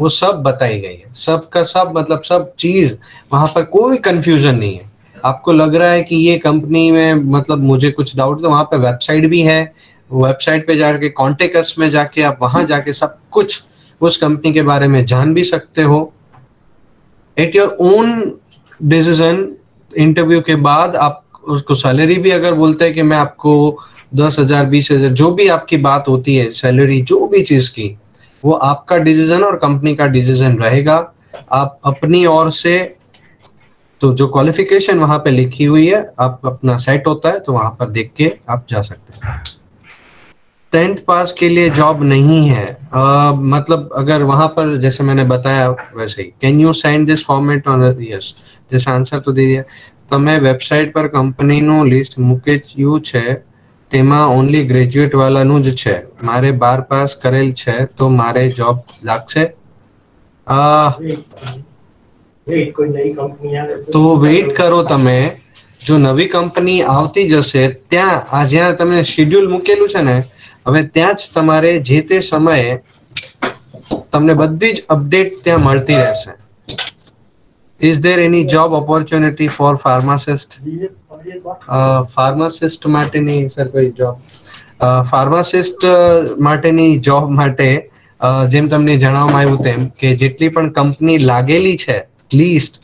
वो सब बताई गई है. सब का सब मतलब सब चीज वहां पर कोई कंफ्यूजन नहीं है. आपको लग रहा है कि ये कंपनी में मतलब मुझे कुछ डाउट, तो वहां पे वेबसाइट भी है. वेबसाइट पे जाके कॉन्टेक्ट अस में जाके आप वहां जाके सब कुछ उस कंपनी के बारे में जान भी सकते हो at your own decision. Interview के बाद आप उसको सैलरी भी अगर बोलते हैं कि मैं आपको 10,000 20,000 जो भी आपकी बात होती है सैलरी जो भी चीज की, वो आपका डिसीजन और कंपनी का डिसीजन रहेगा. आप अपनी ओर से तो जो क्वालिफिकेशन वहां पे लिखी हुई है आप अपना सेट होता है तो वहां पर देख के आप जा सकते हैं. 10th पास के लिए जॉब नहीं है. मतलब अगर वहां पर जैसे मैंने बताया वैसे he can you send this format on? Yes, जैसे आंसर तो दे दिया. તમે વેબસાઇટ પર કંપનીનું લિસ્ટ મૂકેલું છે તેમાં ઓનલી ગ્રેજ્યુએટ વાળાનું જ છે. મારે 12 પાસ કરેલ છે તો મારે જોબ લાગશે? તો વેઇટ કરો તમે. જો નવી કંપની આવતી જશે ત્યાં આ જ્યાં તમે શેડ્યુલ મૂકેલું છે ને હવે ત્યાં જ તમારે જે તે સમયે તમને બધી જ અપડેટ ત્યાં મળતી રહેશે. Is there any job opportunity for pharmacist? Pharmacist માટેની સર કોઈ જોબ? ફાર્માસિસ્ટ માટેની જોબ માટે જેમ તમને જણાવવામાં આવ્યું તેમ કે જેટલી પણ કંપની લાગેલી છે લિસ્ટ,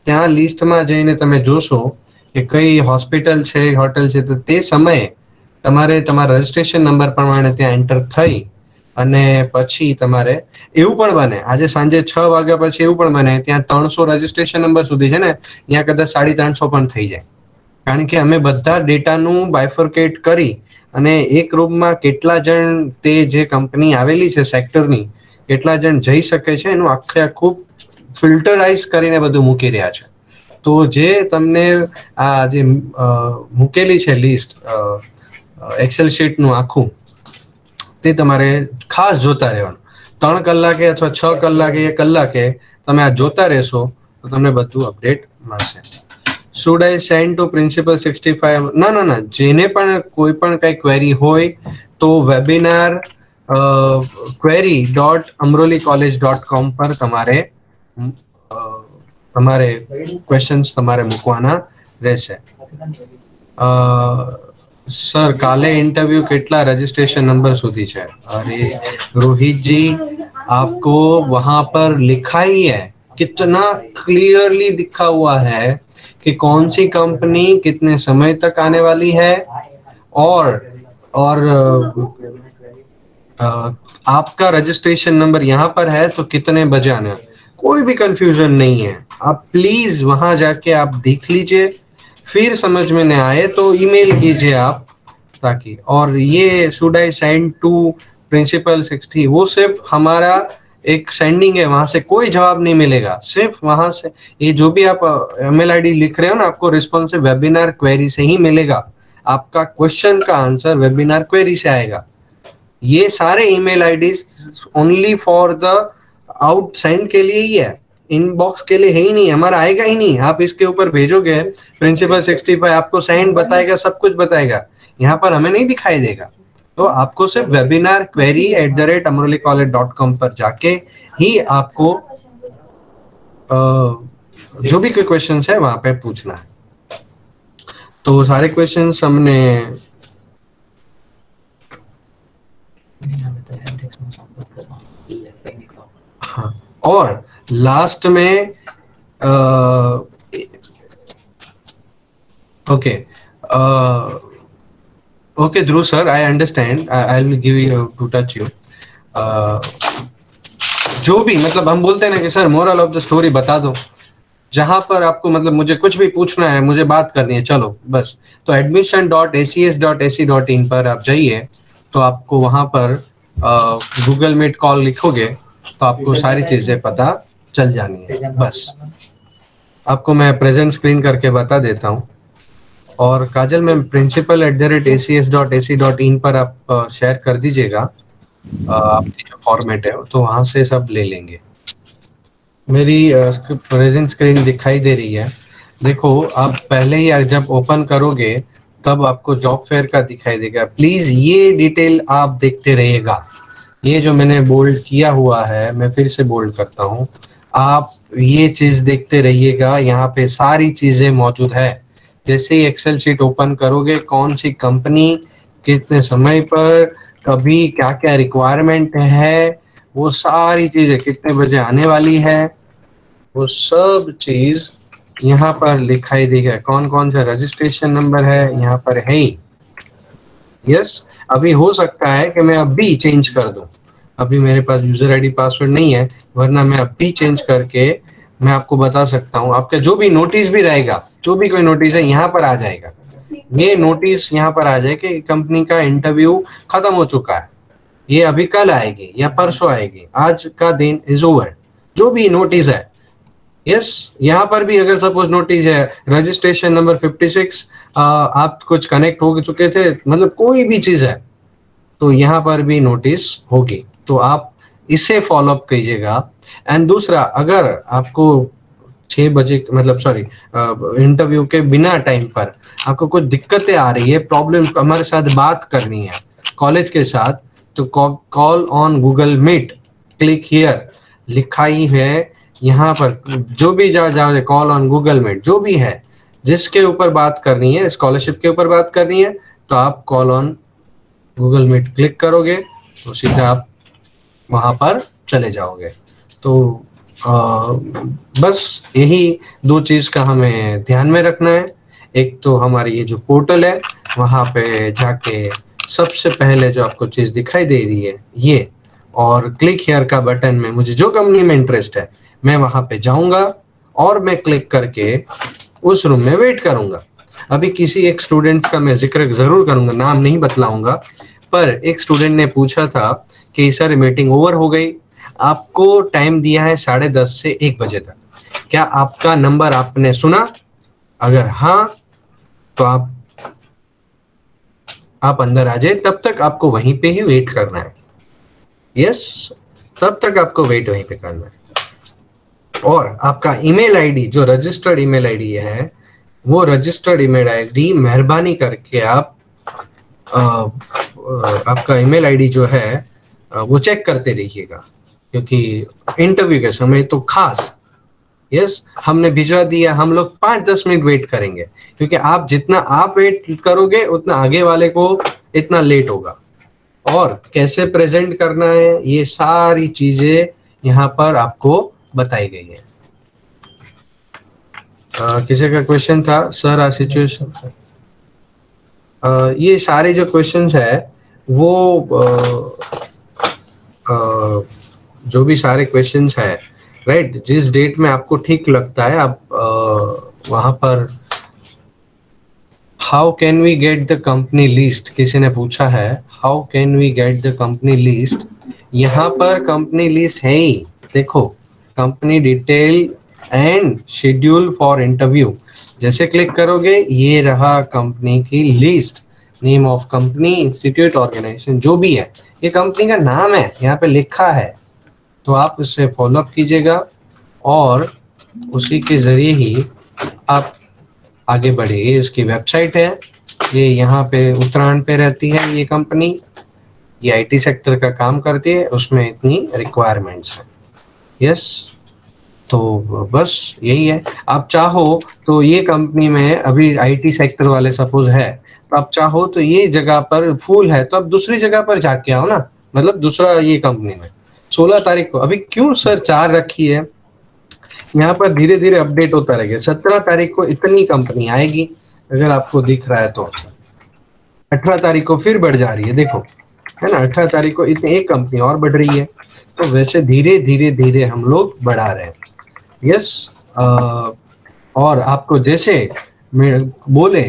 ત્યાં લિસ્ટમાં જઈને તમે જોશો કે કઈ હોસ્પિટલ છે હોટેલ છે તો તે સમયે તમારે તમારા રજિસ્ટ્રેશન નંબર પ્રમાણે ત્યાં એન્ટર થઈ અને પછી તમારે એવું પણ બને આજે સાંજે 6 વાગ્યા પછી એવું પણ બને ત્યાં 300 રજિસ્ટ્રેશન નંબર સુધી છે ને ત્યાં કદાચ 350 પણ થઈ જાય. કારણ કે અમે બધા ડેટાનું બાયફર્કેટ કરી અને એક રૂમમાં કેટલા જણ તે જે કંપની આવેલી છે સેક્ટરની કેટલા જણ જઈ શકે છે એનું આખું ફિલ્ટરાઇઝ કરીને બધું મૂકી રહ્યા છે. તો જે તમને આ જે મૂકેલી છે લિસ્ટ એક્સેલ શીટનું આખું તે તમારે ખાસ જોતા રહેવાનું. 3 કલાકે અથવા 6 કલાકે 1 કલાકે તમે આ જોતા રહેશો તો તમને બધું અપડેટ મળશે. Should I send to principal 65? ના, જેને પણ કોઈ પણ કઈ ક્વેરી હોય તો વેબિનાર query.amrolicollege.com પર તમારે ક્વેશ્ચન્સ તમારે મૂકવાના રહેશે. सर काले इंटरव्यू કેટલા રજિસ્ટ્રેશન नंबर સુધી છે? अरे रोहित जी, आपको वहां पर लिखा ही है, कितना क्लियरली दिखा हुआ है कि कौन सी कंपनी कितने समय तक आने वाली है, और आपका रजिस्ट्रेशन नंबर यहाँ पर है तो कितने बजे आना है। कोई भी कंफ्यूजन नहीं है, आप प्लीज वहां जाके आप देख लीजिए, फिर समझ में नहीं आए तो ईमेल कीजिए आप, ताकि। और ये should I send to principal 60, वो सिर्फ हमारा एक सेंडिंग है, वहां से कोई जवाब नहीं मिलेगा, सिर्फ वहां से ये जो भी आप ईमेल आईडी लिख रहे हो ना, आपको रिस्पॉन्सिव वेबिनार क्वेरी से ही मिलेगा, आपका क्वेश्चन का आंसर वेबिनार क्वेरी से आएगा। ये सारे email IDs only for the out send के लिए ही है, इनबॉक्स के लिए है ही नहीं, हमारा आएगा ही नहीं। आप इसके ऊपर भेजोगे प्रिंसिपल 65 आपको सेंड बताएगा, सब कुछ बताएगा, यहाँ पर हमें नहीं दिखाई देगा। तो आपको सिर्फ वेबिनार क्वेरी @amrolikcollege.com पर जाके ही आपको जो भी कोई क्वेश्चन है वहां पे पूछना है। तो सारे क्वेश्चन हमने हाँ, और लास्ट में okay okay Dhruv sir, I understand, I will give you to touch you. जो भी मतलब हम बोलते हैं ना कि sir moral of the story बता दो, जहां पर आपको मतलब मुझे कुछ भी पूछना है, मुझे बात करनी है, चलो बस, तो admission.acs.ac.in पर आप जाइए, तो आपको वहां पर गूगल मीट कॉल लिखोगे तो आपको सारी चीजें पता चल जानी है। बस आपको मैं प्रेजेंट स्क्रीन करके बता देता हूँ। और काजल मैम principal@acs.ac.in पर आप शेयर कर दीजिएगा आपकी जो फॉर्मेट है, तो वहां से सब ले लेंगे। मेरी प्रेजेंट स्क्रीन दिखाई दे रही है, देखो आप पहले ही जब ओपन करोगे तब आपको जॉब फेयर का दिखाई देगा। प्लीज ये डिटेल आप देखते रहिएगा, ये जो मैंने बोल्ड किया हुआ है मैं फिर से बोल्ड करता हूँ, आप ये चीज देखते रहिएगा, यहाँ पे सारी चीजें मौजूद है। जैसे ही एक्सेल शीट ओपन करोगे, कौन सी कंपनी कितने समय पर, कभी क्या क्या रिक्वायरमेंट है, वो सारी चीजें कितने बजे आने वाली है, वो सब चीज यहाँ पर दिखाई देगा। कौन कौन सा रजिस्ट्रेशन नंबर है यहाँ पर है ही। यस, अभी हो सकता है कि मैं अभी चेंज कर दूं, अभी मेरे पास यूजर आईडी पासवर्ड नहीं है, वरना मैं अभी चेंज करके मैं आपको बता सकता हूँ। आपका जो भी नोटिस भी रहेगा, जो भी कोई नोटिस है यहाँ पर आ जाएगा, ये नोटिस यहाँ पर आ जाए कि कंपनी का इंटरव्यू खत्म हो चुका है, ये अभी कल आएगी या परसों आएगी, आज का दिन इज ओवर, जो भी नोटिस है। यस, यहाँ पर भी अगर सपोज नोटिस है रजिस्ट्रेशन नंबर 56, आप कुछ कनेक्ट हो चुके थे, मतलब कोई भी चीज है तो यहाँ पर भी नोटिस होगी, तो आप इसे फॉलो अप कीजिएगा। एंड दूसरा, अगर आपको 6 बजे मतलब सॉरी इंटरव्यू के बिना टाइम पर आपको कुछ दिक्कतें आ रही है, प्रॉब्लम हमारे साथ बात करनी है कॉलेज के साथ, तो call on Google Meet, click here लिखा ही है यहाँ पर, जो भी जाओ कॉल ऑन गूगल मीट, जो भी है जिसके ऊपर बात करनी है, स्कॉलरशिप के ऊपर बात करनी है, तो आप call on Google Meet click करोगे तो सीधा आप वहां पर चले जाओगे। तो बस यही 2 चीज का हमें ध्यान में रखना है। एक तो हमारी ये जो पोर्टल है, वहां पे जाके सबसे पहले जो आपको चीज दिखाई दे रही है ये, और क्लिक हियर का बटन में मुझे जो कंपनी में इंटरेस्ट है मैं वहां पे जाऊंगा और मैं क्लिक करके उस रूम में वेट करूंगा। अभी किसी एक स्टूडेंट का मैं जिक्र जरूर करूंगा, नाम नहीं बतलाऊंगा, पर एक स्टूडेंट ने पूछा था कि सर मीटिंग ओवर हो गई, आपको टाइम दिया है 10:30 से 1 बजे तक, क्या आपका नंबर आपने सुना? अगर हाँ तो आप अंदर आ जाए, तब तक आपको वहीं पे ही वेट करना है। यस, तब तक आपको वेट वहीं पे करना है। और आपका ईमेल आईडी जो रजिस्टर्ड ईमेल आईडी है, वो रजिस्टर्ड ईमेल आईडी मेहरबानी करके आप आपका ईमेल आईडी जो है वो चेक करते रहिएगा, क्योंकि इंटरव्यू के समय तो खास यस, हमने भिजवा दिया, हम लोग 5-10 मिनट वेट करेंगे, क्योंकि आप जितना आप वेट करोगे उतना आगे वाले को इतना लेट होगा। और कैसे प्रेजेंट करना है, ये सारी चीजें यहाँ पर आपको बताई गई है। किसी का क्वेश्चन था सर आ सिचुएशन, ये सारे जो क्वेश्चंस है वो जो भी सारे क्वेश्चंस है, राइट, जिस डेट में आपको ठीक लगता है आप वहां पर how can we get the company list, किसी ने पूछा है how can we get the company list. यहाँ पर कंपनी लिस्ट है ही, देखो company detail and schedule for interview, जैसे क्लिक करोगे ये रहा कंपनी की लिस्ट, name of company, institute, organization, जो भी है, ये कंपनी का नाम है यहाँ पे लिखा है, तो आप उससे फॉलोअप कीजिएगा और उसी के जरिए ही आप आगे बढ़े। ये उसकी वेबसाइट है, ये यहाँ पे उत्तरायण पे रहती है ये कंपनी, ये आईटी सेक्टर का काम करती है, उसमें इतनी रिक्वायरमेंट्स है। यस, तो बस यही है। आप चाहो तो ये कंपनी में अभी आईटी सेक्टर वाले सपोज है, तो आप चाहो तो ये जगह पर फुल है तो आप दूसरी जगह पर जाके आओ ना, मतलब दूसरा ये कंपनी में 16 तारीख को, अभी क्यों सर 4 रखी है, यहाँ पर धीरे धीरे अपडेट होता रहेगा। 17 तारीख को इतनी कंपनी आएगी, अगर आपको दिख रहा है तो 18 तारीख को फिर बढ़ जा रही है, देखो है ना, 18 तारीख को इतनी एक कंपनी और बढ़ रही है, तो वैसे धीरे धीरे धीरे हम लोग बढ़ा रहे हैं। यस, और आपको जैसे मैं बोले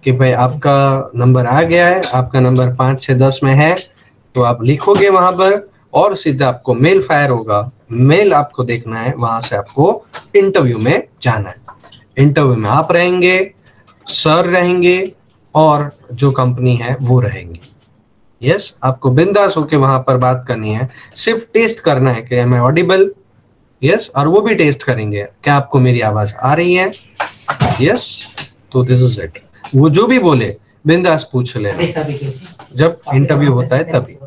कि भाई आपका नंबर आ गया है, आपका नंबर 5 से 10 में है, तो आप लिखोगे वहां पर और सीधा आपको मेल फायर होगा, मेल आपको देखना है, वहां से आपको इंटरव्यू में जाना है। इंटरव्यू में आप रहेंगे, सर रहेंगे और जो कंपनी है वो रहेंगी। यस, आपको बिंदास होके वहां पर बात करनी है, सिर्फ टेस्ट करना है कि एम आई ऑडिबल, यस, और वो भी टेस्ट करेंगे क्या आपको मेरी आवाज आ रही है। यस, तो दिस इज इट, वो जो भी बोले बिंदास पूछ ले जब इंटरव्यू होता है तभी।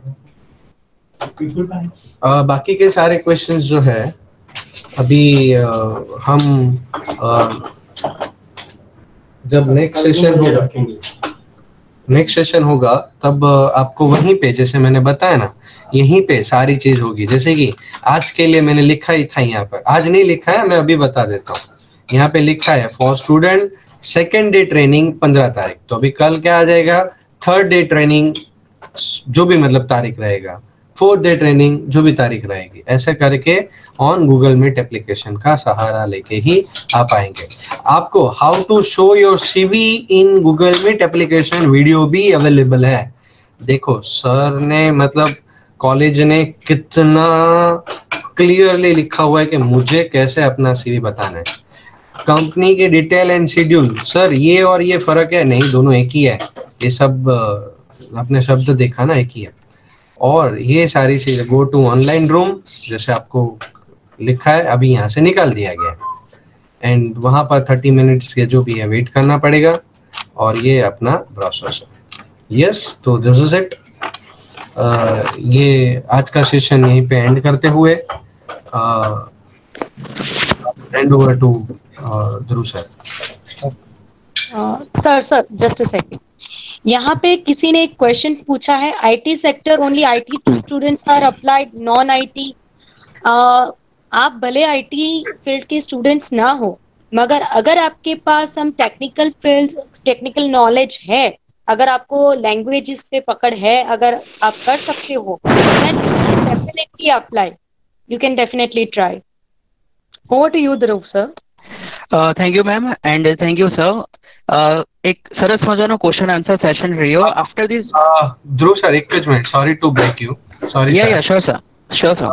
बाकी के सारे क्वेश्चंस जो है अभी हम जब नेक्स्ट सेशन होगा तब आपको वहीं पे, जैसे मैंने बताया ना, यहीं पे सारी चीज होगी। जैसे कि आज के लिए मैंने लिखा ही था, यहाँ पर आज नहीं लिखा है, मैं अभी बता देता हूँ। यहाँ पे लिखा है for student second day training 15 तारीख, तो अभी कल क्या आ जाएगा, थर्ड डे ट्रेनिंग जो भी मतलब तारीख रहेगा, फोर्थ डे ट्रेनिंग जो भी तारीख रहेगी, ऐसे करके ऑन गूगल मीट एप्लीकेशन का सहारा लेके ही आप आएंगे। आपको how to show your CV in Google Meet application video भी अवेलेबल है। देखो सर ने मतलब कॉलेज ने कितना क्लियरली लिखा हुआ है कि मुझे कैसे अपना सीवी बताना है, कंपनी के डिटेल एंड शेड्यूल। सर ये और ये फर्क है, नहीं दोनों एक ही है, ये सब अपने शब्द देखा ना, एक ही है। और ये सारी चीजें गो टू ऑनलाइन रूम, जैसे आपको लिखा है अभी यहाँ से निकाल दिया गया, एंड वहां पर 30 मिनट्स के जो भी है वेट करना पड़ेगा, और ये अपना प्रोसेस है। यस, तो दिस इज इट। ये आज का सेशन यहीं पे एंड करते हुए hand over to Dhruv sir. Sir just a second, यहाँ पे किसी ने एक क्वेश्चन पूछा है, IT sector only IT students are applied, non IT. आप भले आईटी फील्ड के स्टूडेंट्स ना हो, मगर अगर आपके पास हम टेक्निकल फील्ड्स, टेक्निकल नॉलेज है, अगर आपको लैंग्वेजेस पे पकड़ है, अगर आप कर सकते हो, then definitely apply. You can definitely try. Over to you, Dhruv sir. Thank you ma'am and thank you sir. એક સરસ મજાનો ક્વેશ્ચન આન્સર સેશન રહ્યો આફ્ટર ધીસ. ધ્રુવ સર એક જ minute, sorry to break you, sorry sir. Yeah sure sir.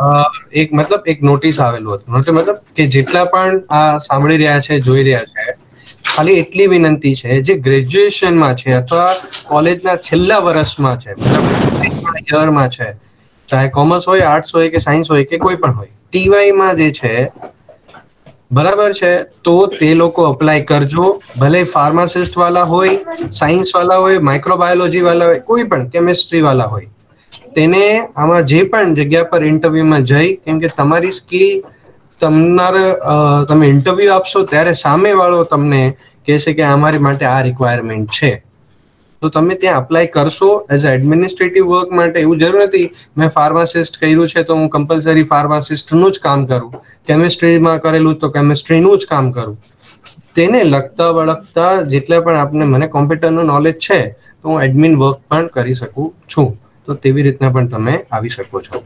એક મતલબ એક notice આવેલું હતું, મતલબ કે જેટલા પણ આ સાંભળી રહ્યા છે, જોઈ રહ્યા છે, ખાલી એટલી વિનંતી છે જે ગ્રેજ્યુએશનમાં છે અથવા કોલેજના છેલ્લા વર્ષમાં છે, મતલબ યરમાં છે, ચાહે કોમર્સ હોય, આર્ટ્સ હોય કે સાયન્સ હોય કે કોઈ પણ હોય, ટીવાયમાં જે છે બરાબર છે, તો તે લોકો અપ્લાય કરજો, ભલે ફાર્માસિસ્ટ વાળા હોય, સાયન્સ વાળા હોય, માઇક્રોબાયોલોજી વાળા હોય, કોઈ પણ કેમિસ્ટ્રી વાળા હોય, તેને આમાં જે પણ જગ્યા પર ઇન્ટરવ્યુમાં જઈ, કેમ કે તમારી સ્કિલ તમે ઇન્ટરવ્યુ આપશો ત્યારે સામેવાળો તમને કહેશે કે અમારી માટે આ રિક્વાયરમેન્ટ છે, તો તમે ત્યાં અપ્લાય કરશો એઝ અ એડમિનિસ્ટ્રેટિવ વર્ક માટે. એવું જરૂર નથી મેં ફાર્માસિસ્ટ કર્યું છે તો હું કમ્પલસરી ફાર્માસિસ્ટનું જ કામ કરું, કેમિસ્ટ્રીમાં કરેલું તો કેમિસ્ટ્રીનું જ કામ કરું. તેને લગતા વળગતા જેટલા પણ આપને મને કોમ્પ્યુટરનું નોલેજ છે તો હું એડમિન વર્ક પણ કરી શકું છું. તો તેવી રીતના પણ તમે આવી શકો છો.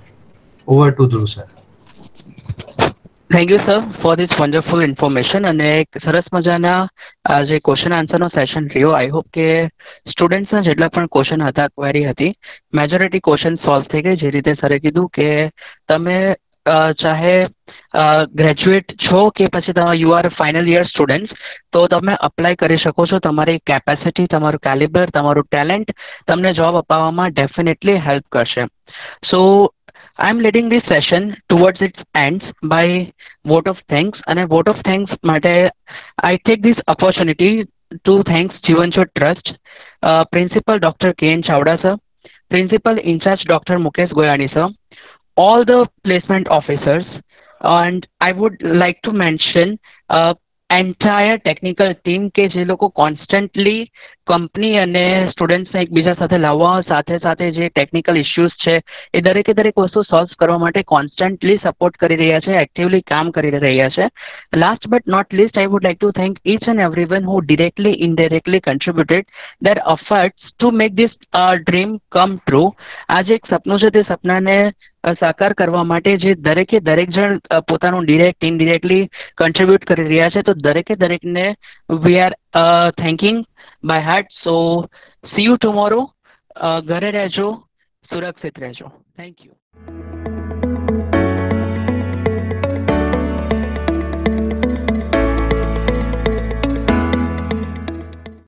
Over to Dhruv sir. Thank you sir for this wonderful information. અને એક સરસ મજાના જે ક્વેશ્ચન આન્સરનો સેશન રહ્યો. આઈ હોપ કે સ્ટુડન્ટ્સના જેટલા પણ ક્વેશ્ચન હતા, ક્વેરી હતી, મેજોરિટી ક્વેશ્ચન સોલ્વ થઈ ગઈ. જે રીતે સરે કીધું કે તમે ચાહે ગ્રેજ્યુએટ છો કે પછી તમે you are final year student, તો તમે અપ્લાય કરી શકો છો. તમારી કેપેસિટી, તમારું કેલિબર, તમારું ટેલેન્ટ તમને જોબ અપાવવામાં ડેફિનેટલી હેલ્પ કરશે. સો I am leading this session towards its ends by vote of thanks. And a vote of thanks માટે I take this opportunity to thanks Jivanjot Trust, Principal Dr. K.N. Chawda sir, Principal in charge Dr. Mukesh Goyani sir, all the placement officers, and I would like to mention entire technical team કે જે લોકો constantly company અને સ્ટુડન્ટ્સને એકબીજા સાથે લાવવા, સાથે સાથે જે ટેકનિકલ ઇસ્યુઝ છે એ દરેકે દરેક વસ્તુ સોલ્વ કરવા માટે કોન્સ્ટન્ટલી સપોર્ટ કરી રહ્યા છે, એક્ટિવલી કામ કરી રહ્યા છે. Last but not least, I would like to thank each and everyone who directly, indirectly contributed their efforts to make this dream come true. આ જે એક સપનું છે તે સપનાને સાકાર કરવા માટે જે દરેકે દરેક જણ પોતાનું ડિરેક્ટ, ઇનડિરેક્ટલી કન્ટ્રીબ્યુટ કરી રહ્યા છે, તો દરેકે દરેકને we are thanking by heart. So see you tomorrow. ઘરે રહેજો, સુરક્ષિત રહેજો. Thank you.